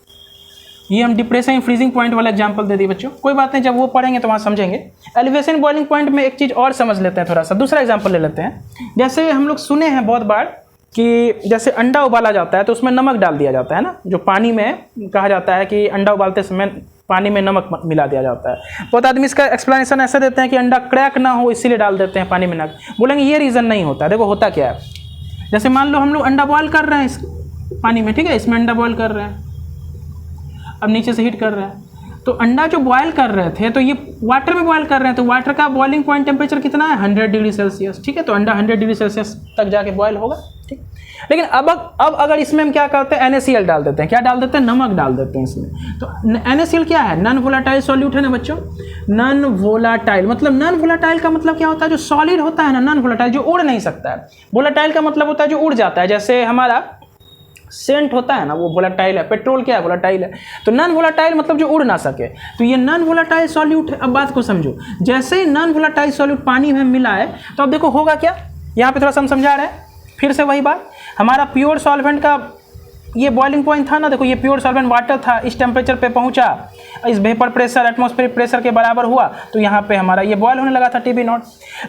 Speaker 1: ये हम डिप्रेशन फ्रीजिंग पॉइंट वाला एग्जांपल दे दिए बच्चों, कोई बात नहीं, जब वो पढ़ेंगे तो वहाँ समझेंगे। एलिवेशन बॉइलिंग पॉइंट में एक चीज़ और समझ लेते हैं, थोड़ा सा दूसरा एग्जाम्पल ले लेते हैं। जैसे हम लोग सुने हैं बहुत बार कि जैसे अंडा उबाला जाता है तो उसमें नमक डाल दिया जाता है ना, जो पानी में कहा जाता है कि अंडा उबालते समय पानी में नमक मिला दिया जाता है। बहुत आदमी इसका एक्सप्लेनेशन ऐसा देते हैं कि अंडा क्रैक ना हो इसीलिए डाल देते हैं पानी में नमक। बोलेंगे ये रीज़न नहीं होता। देखो होता क्या है, जैसे मान लो हम लोग अंडा बॉयल कर रहे हैं इस पानी में, ठीक है, इसमें अंडा बॉयल कर रहे हैं, अब नीचे से हीट कर रहे हैं, तो अंडा जो बॉयल कर रहे थे तो ये वाटर में बॉयल कर रहे हैं, तो वाटर का बॉइलिंग पॉइंट टेम्परेचर कितना है, 100 डिग्री सेल्सियस, ठीक है, तो अंडा 100 डिग्री सेल्सियस तक जाके बॉयल होगा, ठीक। लेकिन अब अगर इसमें हम क्या करते हैं, NaCl डाल देते हैं, क्या डाल देते हैं, नमक डाल देते हैं इसमें। तो NaCl क्या है, नॉन वोलाटाइल सॉल्यूट है ना बच्चों, नॉन वोलाटाइल मतलब नॉन वोलाटाइल का मतलब क्या होता है, जो सॉलिड होता है ना, नॉन वोलाटाइल जो उड़ नहीं सकता है। वोलाटाइल का मतलब होता है जो उड़ जाता है, जैसे हमारा सेंट होता है ना, वो वोलाटाइल है, पेट्रोल क्या है, वोलाटाइल है। तो नॉन वोलाटाइल मतलब जो उड़ ना सके, तो ये नॉन वोलाटाइल सॉल्यूट है। अब बात को समझो, जैसे ही नॉन वोलाटाइल सॉल्यूट पानी में मिला है तो अब देखो होगा क्या, यहाँ पे थोड़ा सा हम समझा रहे हैं, फिर से वही बात, हमारा प्योर सॉल्वेंट का ये बॉइलिंग पॉइंट था ना, देखो ये प्योर सॉल्वेंट वाटर था, इस टेम्परेचर पे पहुंचा, इस वेपर प्रेशर एटमॉस्फेरिक प्रेशर के बराबर हुआ, तो यहाँ पे हमारा ये बॉयल होने लगा था TB0।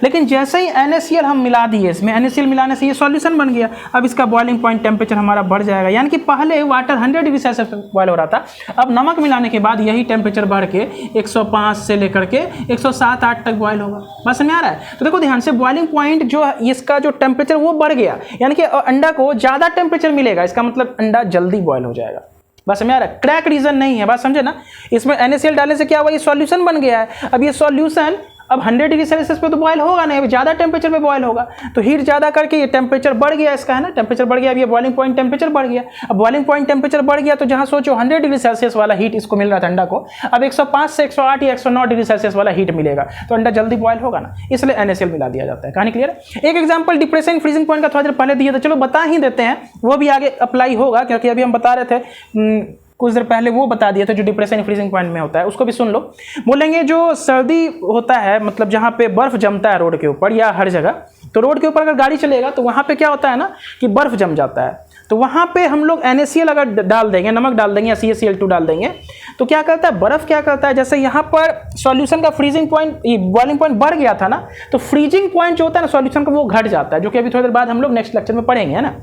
Speaker 1: लेकिन जैसे ही NaCl हम मिला दिए इसमें, NaCl मिलाने से ये सॉल्यूशन बन गया, अब इसका बॉइलिंग पॉइंट टेम्परेचर हमारा बढ़ जाएगा। यानी कि पहले वाटर 100 डिग्री सेल्सियस पे बॉयल हो रहा था, अब नमक मिलाने के बाद यही टेम्परेचर बढ़ के 105 से लेकर के 107-8 तक बॉयल होगा। बस समझ आ रहा है? तो देखो ध्यान से, बॉइलिंग पॉइंट जो इसका जो टेम्परेचर वो बढ़ गया, यानी कि अंडा को ज़्यादा टेम्परेचर मिलेगा, इसका मतलब अंडा जल्दी बॉयल हो जाएगा। बस समझ आ रहा है? क्रैक रीजन नहीं है, बात समझे ना। इसमें NaCl डालने से क्या हुआ, ये सॉल्यूशन बन गया है। अब ये सॉल्यूशन अब 100 डिग्री सेल्सियस पे तो बॉयल होगा नहीं, अब ज़्यादा टेम्परेचर पे बॉयल होगा, तो हीट ज़्यादा करके ये टेम्परेचर बढ़ गया इसका, है ना, टेम्परेचर बढ़ गया, अब ये बॉइलिंग पॉइंट टेम्परेचर बढ़ गया। अब बॉइलिंग पॉइंट टेम्परेचर बढ़ गया तो जहाँ सोचो 100 डिग्री सेल्सियस वाला हीट इसको मिल रहा था अंडा को, अब 105 से 108 या 109 डिग्री सेल्सियस वाला हीट मिलेगा, तो अंडा जल्दी बॉयल होगा ना, इसलिए NaCl मिला दिया जाता है। कहानी क्लियर है? एक एग्जाम्पल डिप्रेशन फ्रीजिंग पॉइंट का थोड़ा देर पहले दिया था, चलो बता ही देते हैं, वो भी आगे अप्लाई होगा, क्योंकि अभी हम बता रहे थे कुछ देर पहले, वो बता दिया था जो डिप्रेशन फ्रीजिंग पॉइंट में होता है, उसको भी सुन लो। बोलेंगे जो सर्दी होता है, मतलब जहाँ पे बर्फ जमता है रोड के ऊपर या हर जगह, तो रोड के ऊपर अगर गाड़ी चलेगा तो वहाँ पे क्या होता है ना कि बर्फ जम जाता है, तो वहाँ पे हम लोग NaCl अगर डाल देंगे, नमक डाल देंगे या CaCl2 डाल देंगे, तो क्या करता है, बर्फ क्या करता है, जैसे यहाँ पर सॉल्यूशन का फ्रीजिंग पॉइंट, बॉइलिंग पॉइंट बढ़ गया था ना, तो फ्रीजिंग पॉइंट जो होता है ना सॉल्यूशन का, वो घट जाता है, जो कि अभी थोड़ी देर बाद हम लोग नेक्स्ट लेक्चर में पढ़ेंगे, है ना।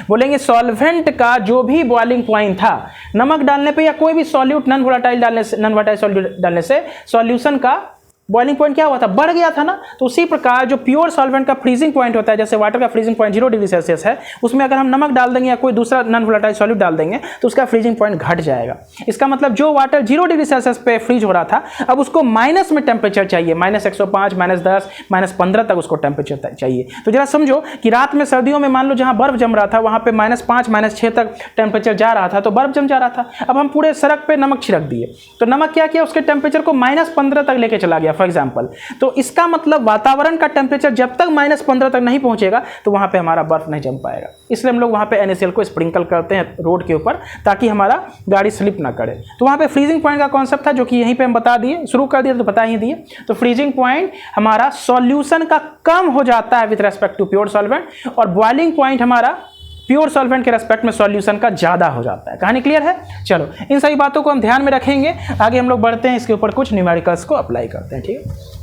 Speaker 1: बोलेंगे सॉल्वेंट का जो भी बॉइलिंग पॉइंट था, नमक डालने पे या कोई भी सॉल्यूट नॉन वोलाटाइल डालने से, नॉन वोलाटाइल सॉल्यूट डालने से सॉल्यूशन का बॉइलिंग पॉइंट क्या हुआ था, बढ़ गया था ना। तो उसी प्रकार जो प्योर सॉल्वेंट का फ्रीजिंग पॉइंट होता है, जैसे वाटर का फ्रीजिंग पॉइंट 0 डिग्री सेल्सियस है, उसमें अगर हम नमक डाल देंगे या कोई दूसरा नॉन वोलेटाइल सॉल्यूट डाल देंगे तो उसका फ्रीजिंग पॉइंट घट जाएगा। इसका मतलब जो वाटर 0 डिग्री सेल्सियस पे फ्रीज हो रहा था, अब उसको माइनस में टेम्परेचर चाहिए, -105, -10, -15 तक उसको टेम्परेचर चाहिए। तो जरा समझो कि रात में सर्दियों में मान लो जहां बर्फ जम रहा था वहां पे -5, -6 तक टेम्परेचर जा रहा था, तो बर्फ जम जा रहा था। अब हम पूरे सड़क पे नमक छिड़क दिए, तो नमक क्या किया, उसके टेम्परेचर को -15 तक लेके चला गया फॉर एग्जाम्पल। तो इसका मतलब वातावरण का टेम्परेचर जब तक -15 तक नहीं पहुंचेगा तो वहां पे हमारा बर्फ नहीं जम पाएगा। इसलिए हम लोग वहां पे NaCl को स्प्रिंकल करते हैं रोड के ऊपर, ताकि हमारा गाड़ी स्लिप ना करे। तो वहां पे फ्रीजिंग पॉइंट का कॉन्सेप्ट था, जो कि यहीं पे हम बता दिए, शुरू कर दिए तो बता ही दिए। तो फ्रीजिंग पॉइंट हमारा सॉल्यूशन का कम हो जाता है with respect to pure solvent, और बॉइलिंग पॉइंट हमारा प्योर सॉल्वेंट के रेस्पेक्ट में सॉल्यूशन का ज्यादा हो जाता है। कहानी क्लियर है? चलो, इन सभी बातों को हम ध्यान में रखेंगे। आगे हम लोग बढ़ते हैं, इसके ऊपर कुछ न्यूमेरिकल्स को अप्लाई करते हैं। ठीक है,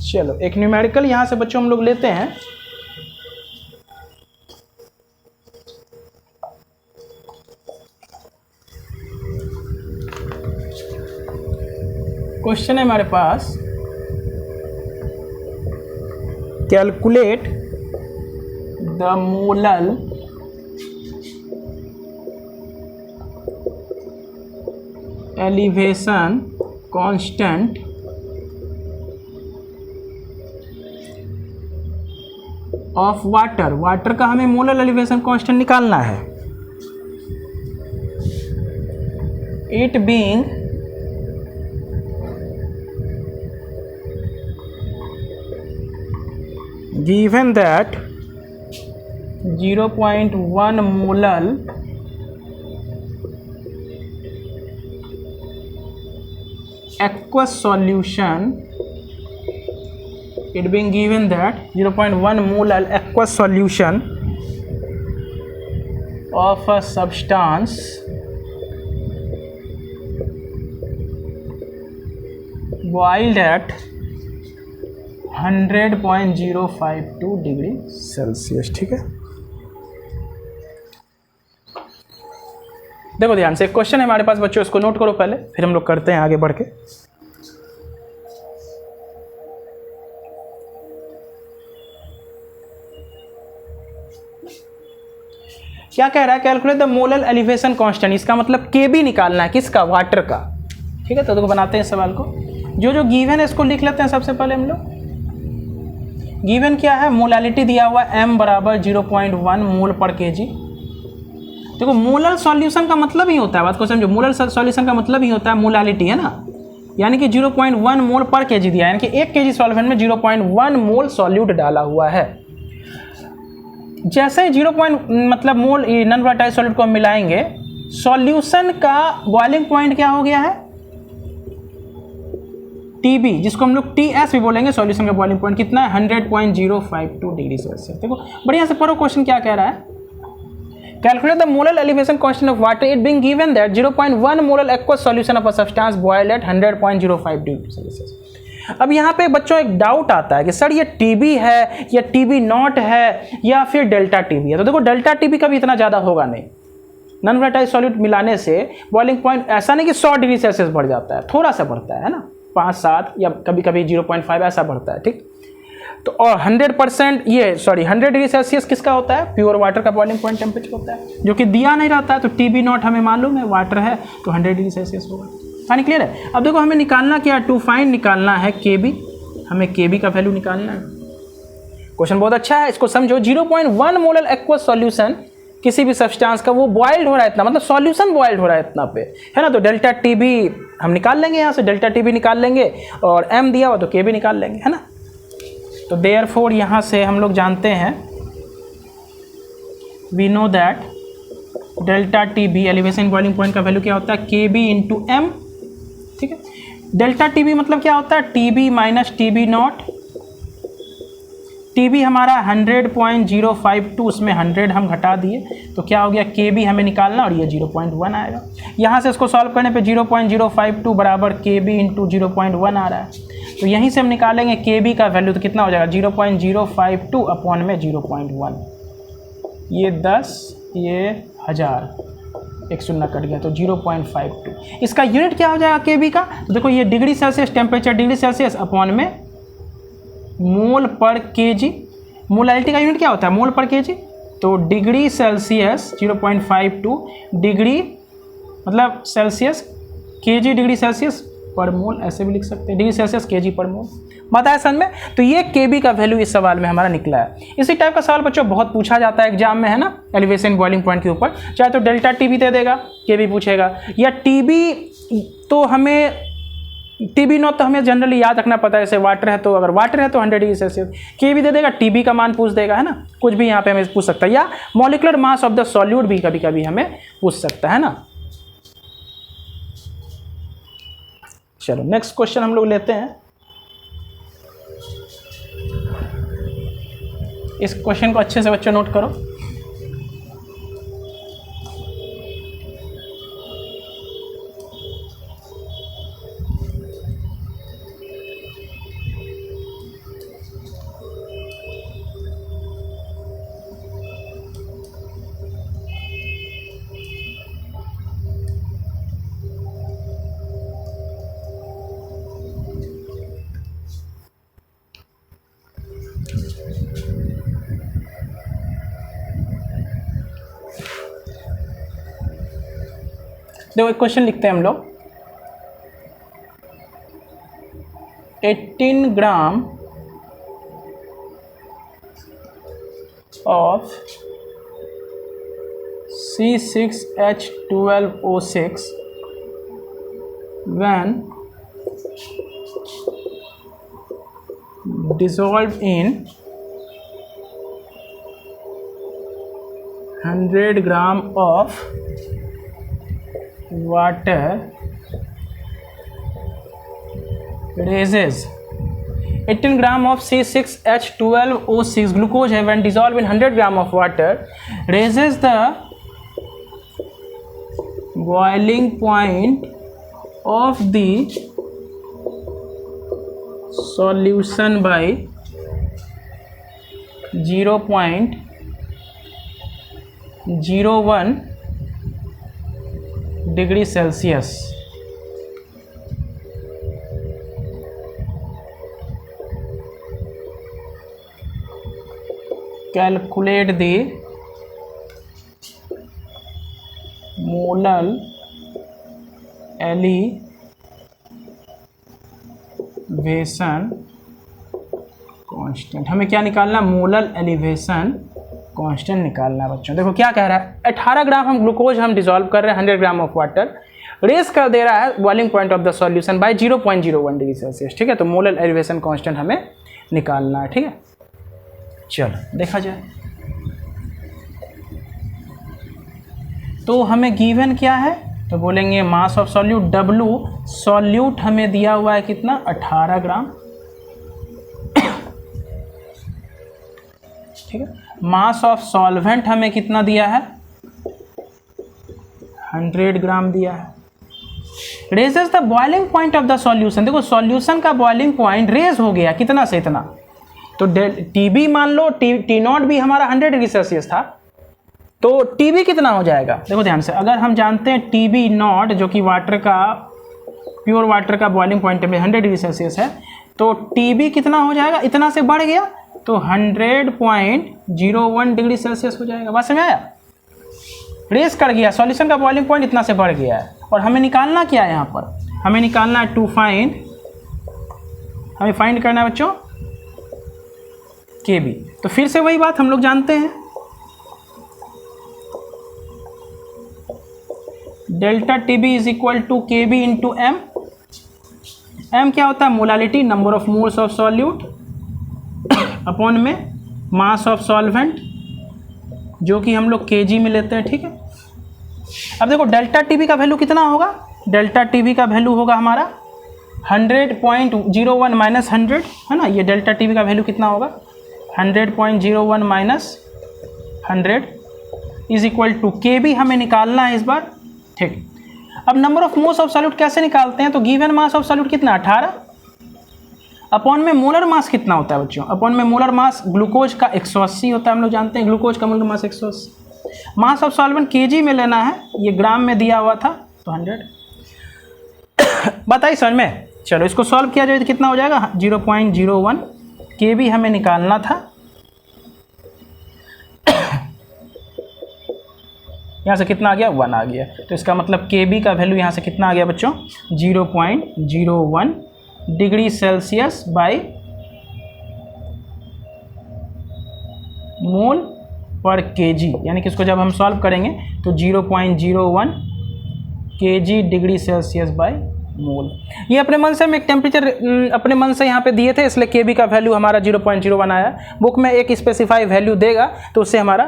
Speaker 1: चलो एक न्यूमेरिकल यहां से बच्चों हम लोग लेते हैं। क्वेश्चन है हमारे पास, calculate the molal elevation constant of water. Water का हमें मोलर एलिवेशन कांस्टेंट निकालना है। It being given that 0.1 molar aqueous solution, it being given that 0.1 molar aqueous solution of a substance boiled at 100.052 degree Celsius. ठीक है, देखो ध्यान से, एक क्वेश्चन है हमारे पास बच्चों, इसको नोट करो पहले, फिर हम लोग करते हैं आगे बढ़ के। क्या कह रहा है, calculate the molar elevation constant. इसका मतलब Kb निकालना है, किसका, वाटर का। ठीक है, तो देखो बनाते हैं इस सवाल को। जो गिवन है इसको लिख लेते हैं सबसे पहले हम लोग। गिवन क्या है, मोलालिटी दिया हुआ m बराबर 0.1 मोल पर kg। देखो मोलर सॉल्यूशन का मतलब ही होता है, बात को समझो, मोलर सॉल्यूशन का मतलब ही होता है मोलालिटी, है ना, यानी कि 0.1 मोल पर kg दिया है, यानी कि 1 kg सॉल्वेंट में 0.1 मोल सॉल्यूट डाला हुआ है। जैसे ही 0. मतलब मोल नॉन वोलेटाइल सॉल्यूट को हम मिलाएंगे, सॉल्यूशन का बॉइलिंग पॉइंट क्या हो गया है, TB, जिसको हम लोग TS भी बोलेंगे। सॉल्यूशन का बॉइलिंग पॉइंट कितना है, 100.052 डिग्री सेल्सियस। देखो बढ़िया से पढ़ो, क्वेश्चन क्या कह रहा है, calculate the molar elevation constant of water, it being given that 0.1 molar aqueous solution of a substance boiled at 100.05 degree Celsius. अब यहाँ पे बच्चों एक डाउट आता है कि सर ये TB है या TB नॉट है या फिर डेल्टा TB है। तो देखो डेल्टा TB का भी इतना ज़्यादा होगा नहीं, नॉन वोलेटाइल सॉल्यूट मिलाने से बॉइलिंग पॉइंट ऐसा नहीं कि 100 डिग्री सेल्सियस बढ़ जाता है, थोड़ा सा बढ़ता है ना, 5-7 या कभी कभी 0.5 ऐसा बढ़ता है। ठीक, तो और 100% 100 डिग्री सेल्सियस किसका होता है, प्योर वाटर का बॉइलिंग पॉइंट टेम्परेचर होता है, जो कि दिया नहीं रहता है। तो TB नॉट हमें मालूम है, वाटर है तो 100 डिग्री सेल्सियस होगा। पानी क्लियर है? अब देखो हमें निकालना क्या, टू फाइंड निकालना है KB, हमें KB का वैल्यू निकालना है। क्वेश्चन बहुत अच्छा है, इसको समझो। 0.1 मोलर एक्वस सॉल्यूशन किसी भी सब्सटेंस का, वो बॉइल्ड हो रहा है इतना, मतलब सॉल्यूशन बॉइल्ड हो रहा है इतना पे, है ना। तो डेल्टा TB हम निकाल लेंगे, यहाँ से डेल्टा TB निकाल लेंगे, और M दिया हुआ तो KB निकाल लेंगे, है ना। तो देयरफॉर यहाँ से हम लोग जानते हैं, we know that delta TB elevation boiling point का वैल्यू क्या होता है, KB इंटू M। ठीक है, डेल्टा TB मतलब क्या होता है, TB minus TB not. TB हमारा 100.052, उसमें 100 हम घटा दिए तो क्या हो गया, केबी हमें निकालना और ये 0.1 आएगा। यहाँ से इसको सॉल्व करने पे 0.052 बराबर केबी इंटू 0.1 आ रहा है, तो यहीं से हम निकालेंगे केबी का वैल्यू, तो कितना हो जाएगा 0.052 अपॉन में 0.1, ये 10 ये 1000, एक शून्य कट गया तो 0.52। इसका यूनिट क्या हो जाएगा केबी का, तो देखो ये degree Celsius, temperature degree Celsius upon में मोल पर केजी। मोलालिटी का यूनिट क्या होता है, मोल पर केजी, तो डिग्री सेल्सियस 0.52 डिग्री मतलब सेल्सियस, केजी डिग्री सेल्सियस पर मोल, ऐसे भी लिख सकते हैं, डिग्री सेल्सियस केजी पर मोल। बात आया समझ में। तो ये केबी का वैल्यू इस सवाल में हमारा निकला है। इसी टाइप का सवाल बच्चों बहुत पूछा जाता है एग्जाम में, है ना, एलिवेशन बॉइलिंग पॉइंट के ऊपर, चाहे तो डेल्टा टीबी दे देगा, केबी पूछेगा, या टीबी तो हमें टीबी नॉट तो हमें जनरली याद रखना पता है, जैसे वाटर है तो अगर वाटर है तो 100 डिग्री सेल्सियस, केबी दे देगा, टीबी का मान पूछ देगा, है ना, कुछ भी यहाँ पे हमें पूछ सकता है, या molecular mass of the solute भी कभी कभी हमें पूछ सकता है ना। चलो नेक्स्ट क्वेश्चन हम लोग लेते हैं। इस क्वेश्चन को अच्छे से बच्चों नोट करो। देखो एक क्वेश्चन लिखते हैं हम लोग, 18 gram of C6H12O6 when dissolved in 100 gram of water raises 18 gram of C6H12O6 glucose है when dissolved in 100 gram of water raises the boiling point of the solution by 0.01 degree Celsius. Calculate the molal elevation constant. हमें क्या निकालना, molal elevation constant निकालना है बच्चों। देखो क्या कह रहा है, 18 ग्राम हम ग्लूकोज हम डिसॉल्व कर रहे हैं 100 ग्राम ऑफ वाटर, रेस कर दे रहा है boiling point of the solution bye 0.01 degree Celsius, ठीक है। तो मोलल एलिवेशन कांस्टेंट हमें निकालना है, ठीक है। चलो देखा जाए, तो हमें गिवन क्या है, तो बोलेंगे mass of solute W, solute हमें दिया हुआ है कितना 18 ग्राम, ठीक है। मास ऑफ सॉल्वेंट हमें कितना दिया है 100 ग्राम दिया है। Raises the boiling point of the solution, देखो सॉल्यूशन का बॉइलिंग पॉइंट रेज हो गया कितना से इतना, तो टीबी मान लो, टी नॉट भी हमारा 100 डिग्री सेल्सियस था, तो टीबी कितना हो जाएगा, देखो ध्यान से, अगर हम जानते हैं टीबी नॉट जो कि वाटर का, प्योर वाटर का बॉइलिंग पॉइंट में 100 डिग्री सेल्सियस है, तो टीबी कितना हो जाएगा, इतना से बढ़ गया तो 100.01 डिग्री सेल्सियस हो जाएगा। बात समझ आया, रेस कर गया, सॉल्यूशन का बॉइलिंग पॉइंट इतना से बढ़ गया है। और हमें निकालना क्या है यहाँ पर, हमें निकालना है टू फाइंड, हमें फाइंड करना है बच्चों केबी। तो फिर से वही बात हम लोग जानते हैं, delta TB is equal to KB into M. M क्या होता है, molality, number of moles of solute, upon में मास ऑफ सॉल्वेंट जो कि हम लोग केजी में लेते हैं, ठीक है। अब देखो डेल्टा टीबी का वैल्यू कितना होगा, डेल्टा टीबी का वैल्यू होगा हमारा 100.01 माइनस 100, है ना, ये डेल्टा टीबी का वैल्यू कितना होगा 100.01 minus 100 is equal to KB हमें निकालना है इस बार, ठीक। अब number of moles of solute कैसे निकालते हैं? तो गिवन मास ऑफ सॉल्यूट कितना 18 अपॉन में मोलर मास कितना होता है बच्चों? अपॉन में मोलर मास ग्लूकोज का 180 होता है, हम लोग जानते हैं ग्लूकोज का molar mass 180। Mass of solvent KG में लेना है, ये ग्राम में दिया हुआ था तो 100। बताइए समझ में? चलो इसको सॉल्व किया जाए तो कितना हो जाएगा 0.01 KB हमें निकालना था। यहाँ से कितना आ गया 1 आ गया, तो इसका मतलब KB का वैल्यू यहाँ से कितना आ गया बच्चों 0.01 डिग्री सेल्सियस बाई मोल पर केजी, यानी कि इसको जब हम सॉल्व करेंगे तो 0.01 केजी डिग्री सेल्सियस बाई मोल। ये अपने मन से हम एक टेम्परेचर अपने मन से यहाँ पे दिए थे, इसलिए केबी का वैल्यू हमारा 0.01 आया। बुक में एक स्पेसिफाई वैल्यू देगा तो उससे हमारा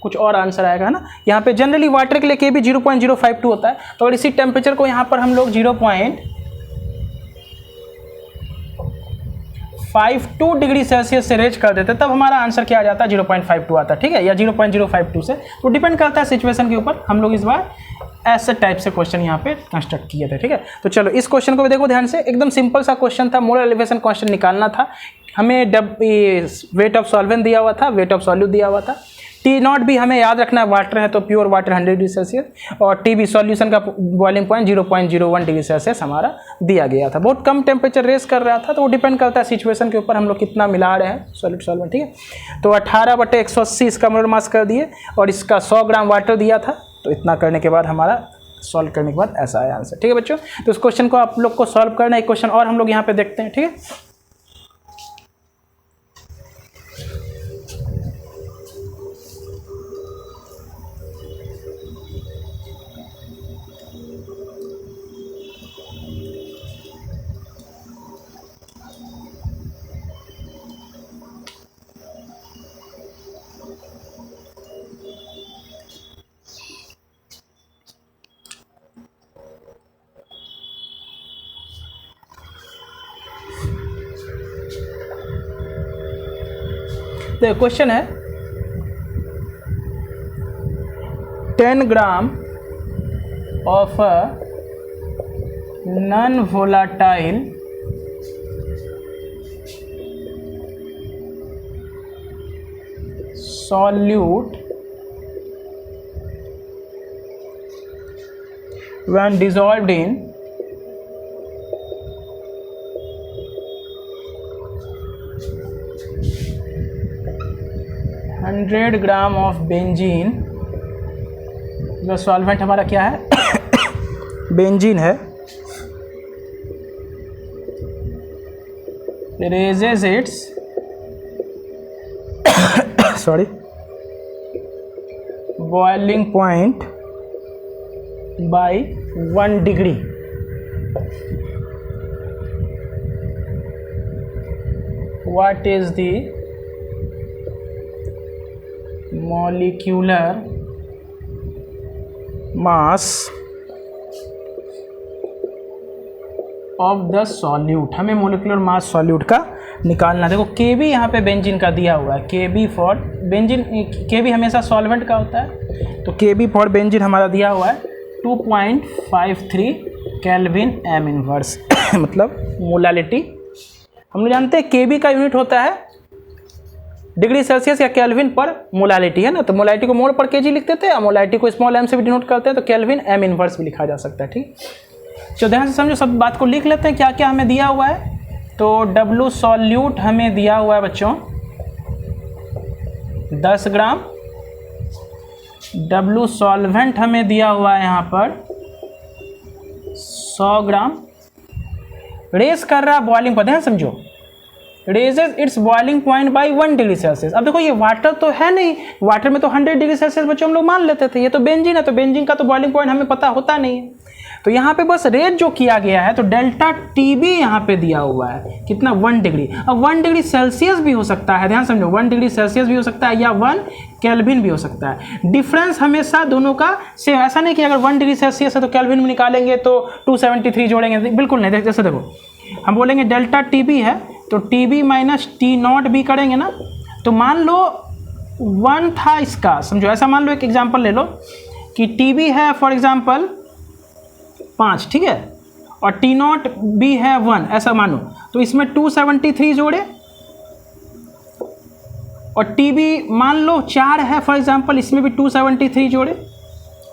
Speaker 1: कुछ और आंसर आएगा, है ना। यहाँ पे जनरली वाटर के लिए केबी 0.052 होता है, तो अगर इसी टेम्परेचर को यहाँ पर हम लोग 0.52 डिग्री सेल्सियस से रेज कर देते तब हमारा आंसर क्या आ जाता है 0.52 आता है, ठीक है, या 0.052 से। तो डिपेंड करता है सिचुएशन के ऊपर। हम लोग इस बार ऐसे टाइप से क्वेश्चन यहाँ पे कंस्ट्रक्ट किए थे, ठीक है। तो चलो इस क्वेश्चन को भी देखो ध्यान से, एकदम सिंपल सा क्वेश्चन था, मोलर एलिवेशन कांस्टेंट निकालना था हमें। वेट ऑफ सॉल्वेंट दिया हुआ था, वेट ऑफ सॉल्यूट दिया हुआ था। T0 भी हमें याद रखना है, वाटर है तो प्योर वाटर 100 डिग्री सेल्सियस, और TB सॉल्यूशन का बॉइलिंग पॉइंट 0.01 डिग्री सेल्सियस हमारा दिया गया था। बहुत कम टेम्परेचर रेस कर रहा था, तो वो डिपेंड करता है सिचुएशन के ऊपर हम लोग कितना मिला रहे हैं सॉलिड सॉल्वेंट, ठीक है। तो 18/180 इसका मोलर मास कर दिए, और इसका 100 ग्राम वाटर दिया था, तो इतना करने के बाद हमारा सॉल्व करने के बाद ऐसा आया आंसर, ठीक है बच्चों। तो इस क्वेश्चन को आप लोग को सॉल्व करना है। एक क्वेश्चन और हम लोग यहाँ पे देखते हैं, ठीक है। तो क्वेश्चन है 10 gram of a non volatile solute when dissolved in 100 gram of benzene. जो सॉल्वेंट हमारा क्या है बेंजीन है, raises its boiling point by 1 degree. What is the molecular mass of the solute? हमें मोलिकुलर मास सॉल्यूट का निकालना। देखो केबी यहाँ पे बेंजीन का दिया हुआ है, केबी फॉर बेंजीन, केबी हमेशा सॉल्वेंट का होता है, तो केबी फॉर बेंजीन हमारा दिया हुआ है 2.53 केल्विन एम इनवर्स मतलब मोलालिटी। हम लोग जानते हैं केबी का यूनिट होता है डिग्री सेल्सियस या केल्विन पर मोलालिटी, है ना। तो मोलालिटी को मोल पर केजी लिख देते हैं, और मोलालिटी को स्मॉल एम से भी डिनोट करते हैं, तो केल्विन एम इनवर्स भी लिखा जा सकता है, ठीक। चलो ध्यान से समझो, सब बात को लिख लेते हैं क्या क्या हमें दिया हुआ है। तो W सॉल्यूट हमें दिया हुआ है बच्चों 10 ग्राम, W सॉल्वेंट हमें दिया हुआ है यहाँ पर 100 ग्राम। रेस कर रहा है बॉइलिंग पर, ध्यान समझो, raises it's boiling point by 1 degree Celsius. अब देखो ये वाटर तो है नहीं, वाटर में तो 100 डिग्री सेल्सियस बच्चों हम लोग मान लेते थे, ये तो बेंजीन है, तो बेंजीन का तो बॉइलिंग पॉइंट हमें पता होता नहीं है। तो यहाँ पे बस रेट जो किया गया है, तो डेल्टा टीबी यहाँ पे दिया हुआ है कितना 1 डिग्री। अब 1 डिग्री सेल्सियस भी हो सकता है, ध्यान समझो, 1 डिग्री सेल्सियस भी हो सकता है या 1 केल्विन भी हो सकता है। डिफरेंस हमेशा दोनों का सेम, ऐसा नहीं कि अगर 1 डिग्री सेल्सियस है तो केल्विन में निकालेंगे तो 273 जोड़ेंगे, बिल्कुल नहीं। जैसे देखो हम बोलेंगे डेल्टा टीबी है तो टीबी माइनस T0 भी करेंगे ना, तो मान लो 1 था इसका, समझो ऐसा मान लो, एक एग्जांपल ले लो कि TB है फॉर एग्जांपल 5, ठीक है, और T0 भी है 1, ऐसा मानो। तो इसमें 273 जोड़े, और TB मान लो 4 है फॉर एग्जांपल, इसमें भी 273 जोड़े,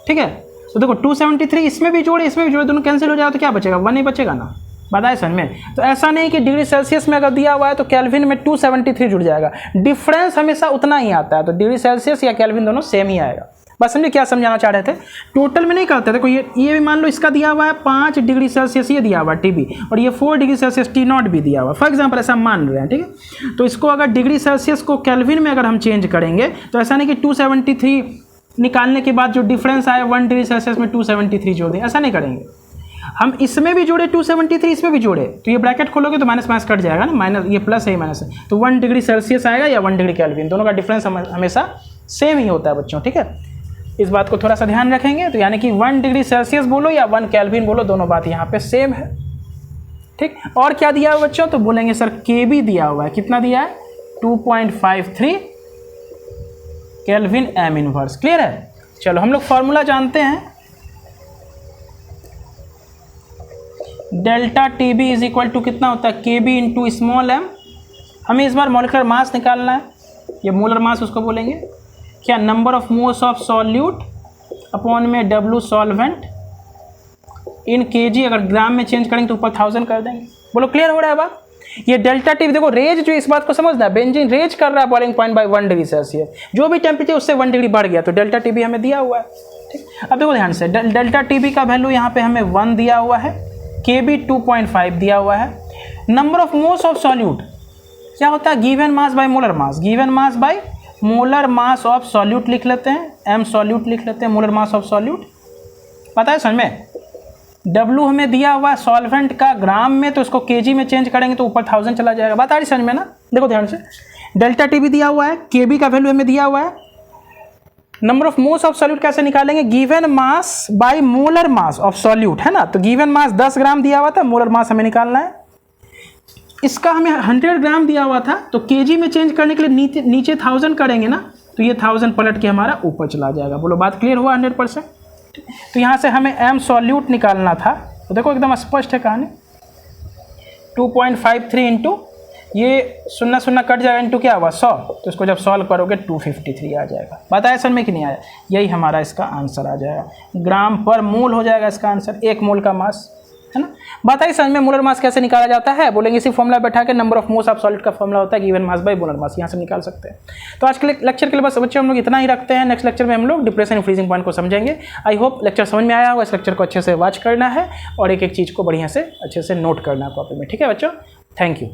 Speaker 1: ठीक है। तो देखो 273 इसमें भी जोड़े, इसमें भी जोड़े, दोनों कैंसिल हो जाए तो क्या बचेगा, 1 ही बचेगा ना, बताए समझ में। तो ऐसा नहीं कि डिग्री सेल्सियस में अगर दिया हुआ है तो केल्विन में 273 जुड़ जाएगा, डिफरेंस हमेशा उतना ही आता है। तो डिग्री सेल्सियस या केल्विन दोनों सेम ही आएगा। बस समझे क्या समझाना चाह रहे थे, टोटल में नहीं करते। देखो ये भी मान लो इसका दिया हुआ है 5 डिग्री सेल्सियस, ये दिया हुआ है TB, और ये 4 डिग्री सेल्सियस T0 भी दिया हुआ है, फॉर एग्जांपल ऐसा मान रहे हैं, ठीक है। तो इसको अगर डिग्री सेल्सियस को केल्विन में अगर हम चेंज करेंगे तो ऐसा नहीं कि 273 निकालने के बाद जो डिफरेंस आए 1 डिग्री सेल्सियस में 273 जोड़ दें, ऐसा नहीं करेंगे। हम इसमें भी जोड़े 273, इसमें भी जोड़े, तो ये ब्रैकेट खोलोगे तो माइनस माइनस कट जाएगा ना, माइनस ये प्लस है माइनस है, तो 1 डिग्री सेल्सियस आएगा या 1 डिग्री केल्विन, दोनों का डिफरेंस हमेशा सेम ही होता है बच्चों, ठीक है। इस बात को थोड़ा सा ध्यान रखेंगे। तो यानी कि 1 डिग्री सेल्सियस बोलो या 1 केल्विन बोलो, दोनों बात यहाँ पे सेम है, ठीक। और क्या दिया हुआ बच्चों, तो बोलेंगे सर KB दिया हुआ है, कितना दिया है 2.53 केल्विन M इनवर्स, क्लियर है। चलो हम लोग फॉर्मूला जानते हैं, delta TB is equal to कितना होता है KB इंटू स्मॉल m। हमें इस बार मॉलिक्यूलर मास निकालना है, ये मोलर मास उसको बोलेंगे, क्या number of moles of solute upon में W सॉल्वेंट इन kg, अगर ग्राम में चेंज करेंगे तो ऊपर 1000 कर देंगे। बोलो क्लियर हो रहा है बात। ये डेल्टा TB देखो, रेज जो इस बात को समझना है, बेंजीन रेज कर रहा है boiling point by 1 degree Celsius, जो भी टेम्परेचर उससे 1 डिग्री बढ़ गया, तो डेल्टा TB हमें दिया हुआ है, ठीक। अब देखो ध्यान से, डेल्टा TB का वैल्यू यहाँ पे हमें 1 दिया हुआ है, KB 2.5 दिया हुआ है। Number of moles of solute क्या होता है, given mass by molar mass, given mass by molar mass of solute लिख लेते हैं, M सॉल्यूट लिख लेते हैं, मोलर मास ऑफ सॉल्यूट, पता है समझ में। W हमें दिया हुआ है सॉल्वेंट का ग्राम में, तो इसको kg में चेंज करेंगे तो ऊपर 1000 चला जाएगा, बात आ रही समझ में ना। देखो ध्यान से, डेल्टा TB दिया हुआ है, KB का वैल्यू हमें दिया हुआ है, number of moles of solute कैसे निकालेंगे, given mass by molar mass of solute, है ना। तो गिवन मास 10 ग्राम दिया हुआ था, मोलर मास हमें निकालना है, इसका हमें 100 ग्राम दिया हुआ था, तो kg में चेंज करने के लिए नीचे 1000 करेंगे ना, तो ये 1000 पलट के हमारा ऊपर चला जाएगा। बोलो बात क्लियर हुआ 100%। तो यहाँ से हमें M सॉल्यूट निकालना था, तो देखो एकदम स्पष्ट है कहानी, 2.53 इंटू ये 0 कट जाएगा, इंटू क्या हुआ 100, तो इसको जब सॉल्व करोगे 253 आ जाएगा। बताया सर में कि नहीं आया, यही हमारा इसका आंसर आ जाएगा, ग्राम पर मोल हो जाएगा इसका आंसर, 1 मोल का मास, है ना। बताइए समझ में मोलर मास कैसे निकाला जाता है, बोलेंगे इसी फॉर्मूला बैठा के number of moles of solid का फॉर्मूला होता है given mass by molar mass, यहाँ से निकाल सकते हैं। तो आज के लेक्चर के लिए बस बच्चे हम लोग इतना ही रखते हैं, नेक्स्ट लेक्चर में हम लोग डिप्रेशन फ्रीजिंग पॉइंट को समझेंगे। आई होप लेक्चर समझ में आया होगा, इस लेक्चर को अच्छे से वॉच करना है और एक एक चीज़ को बढ़िया से अच्छे से नोट करना है कॉपी में, ठीक है बच्चों, थैंक यू।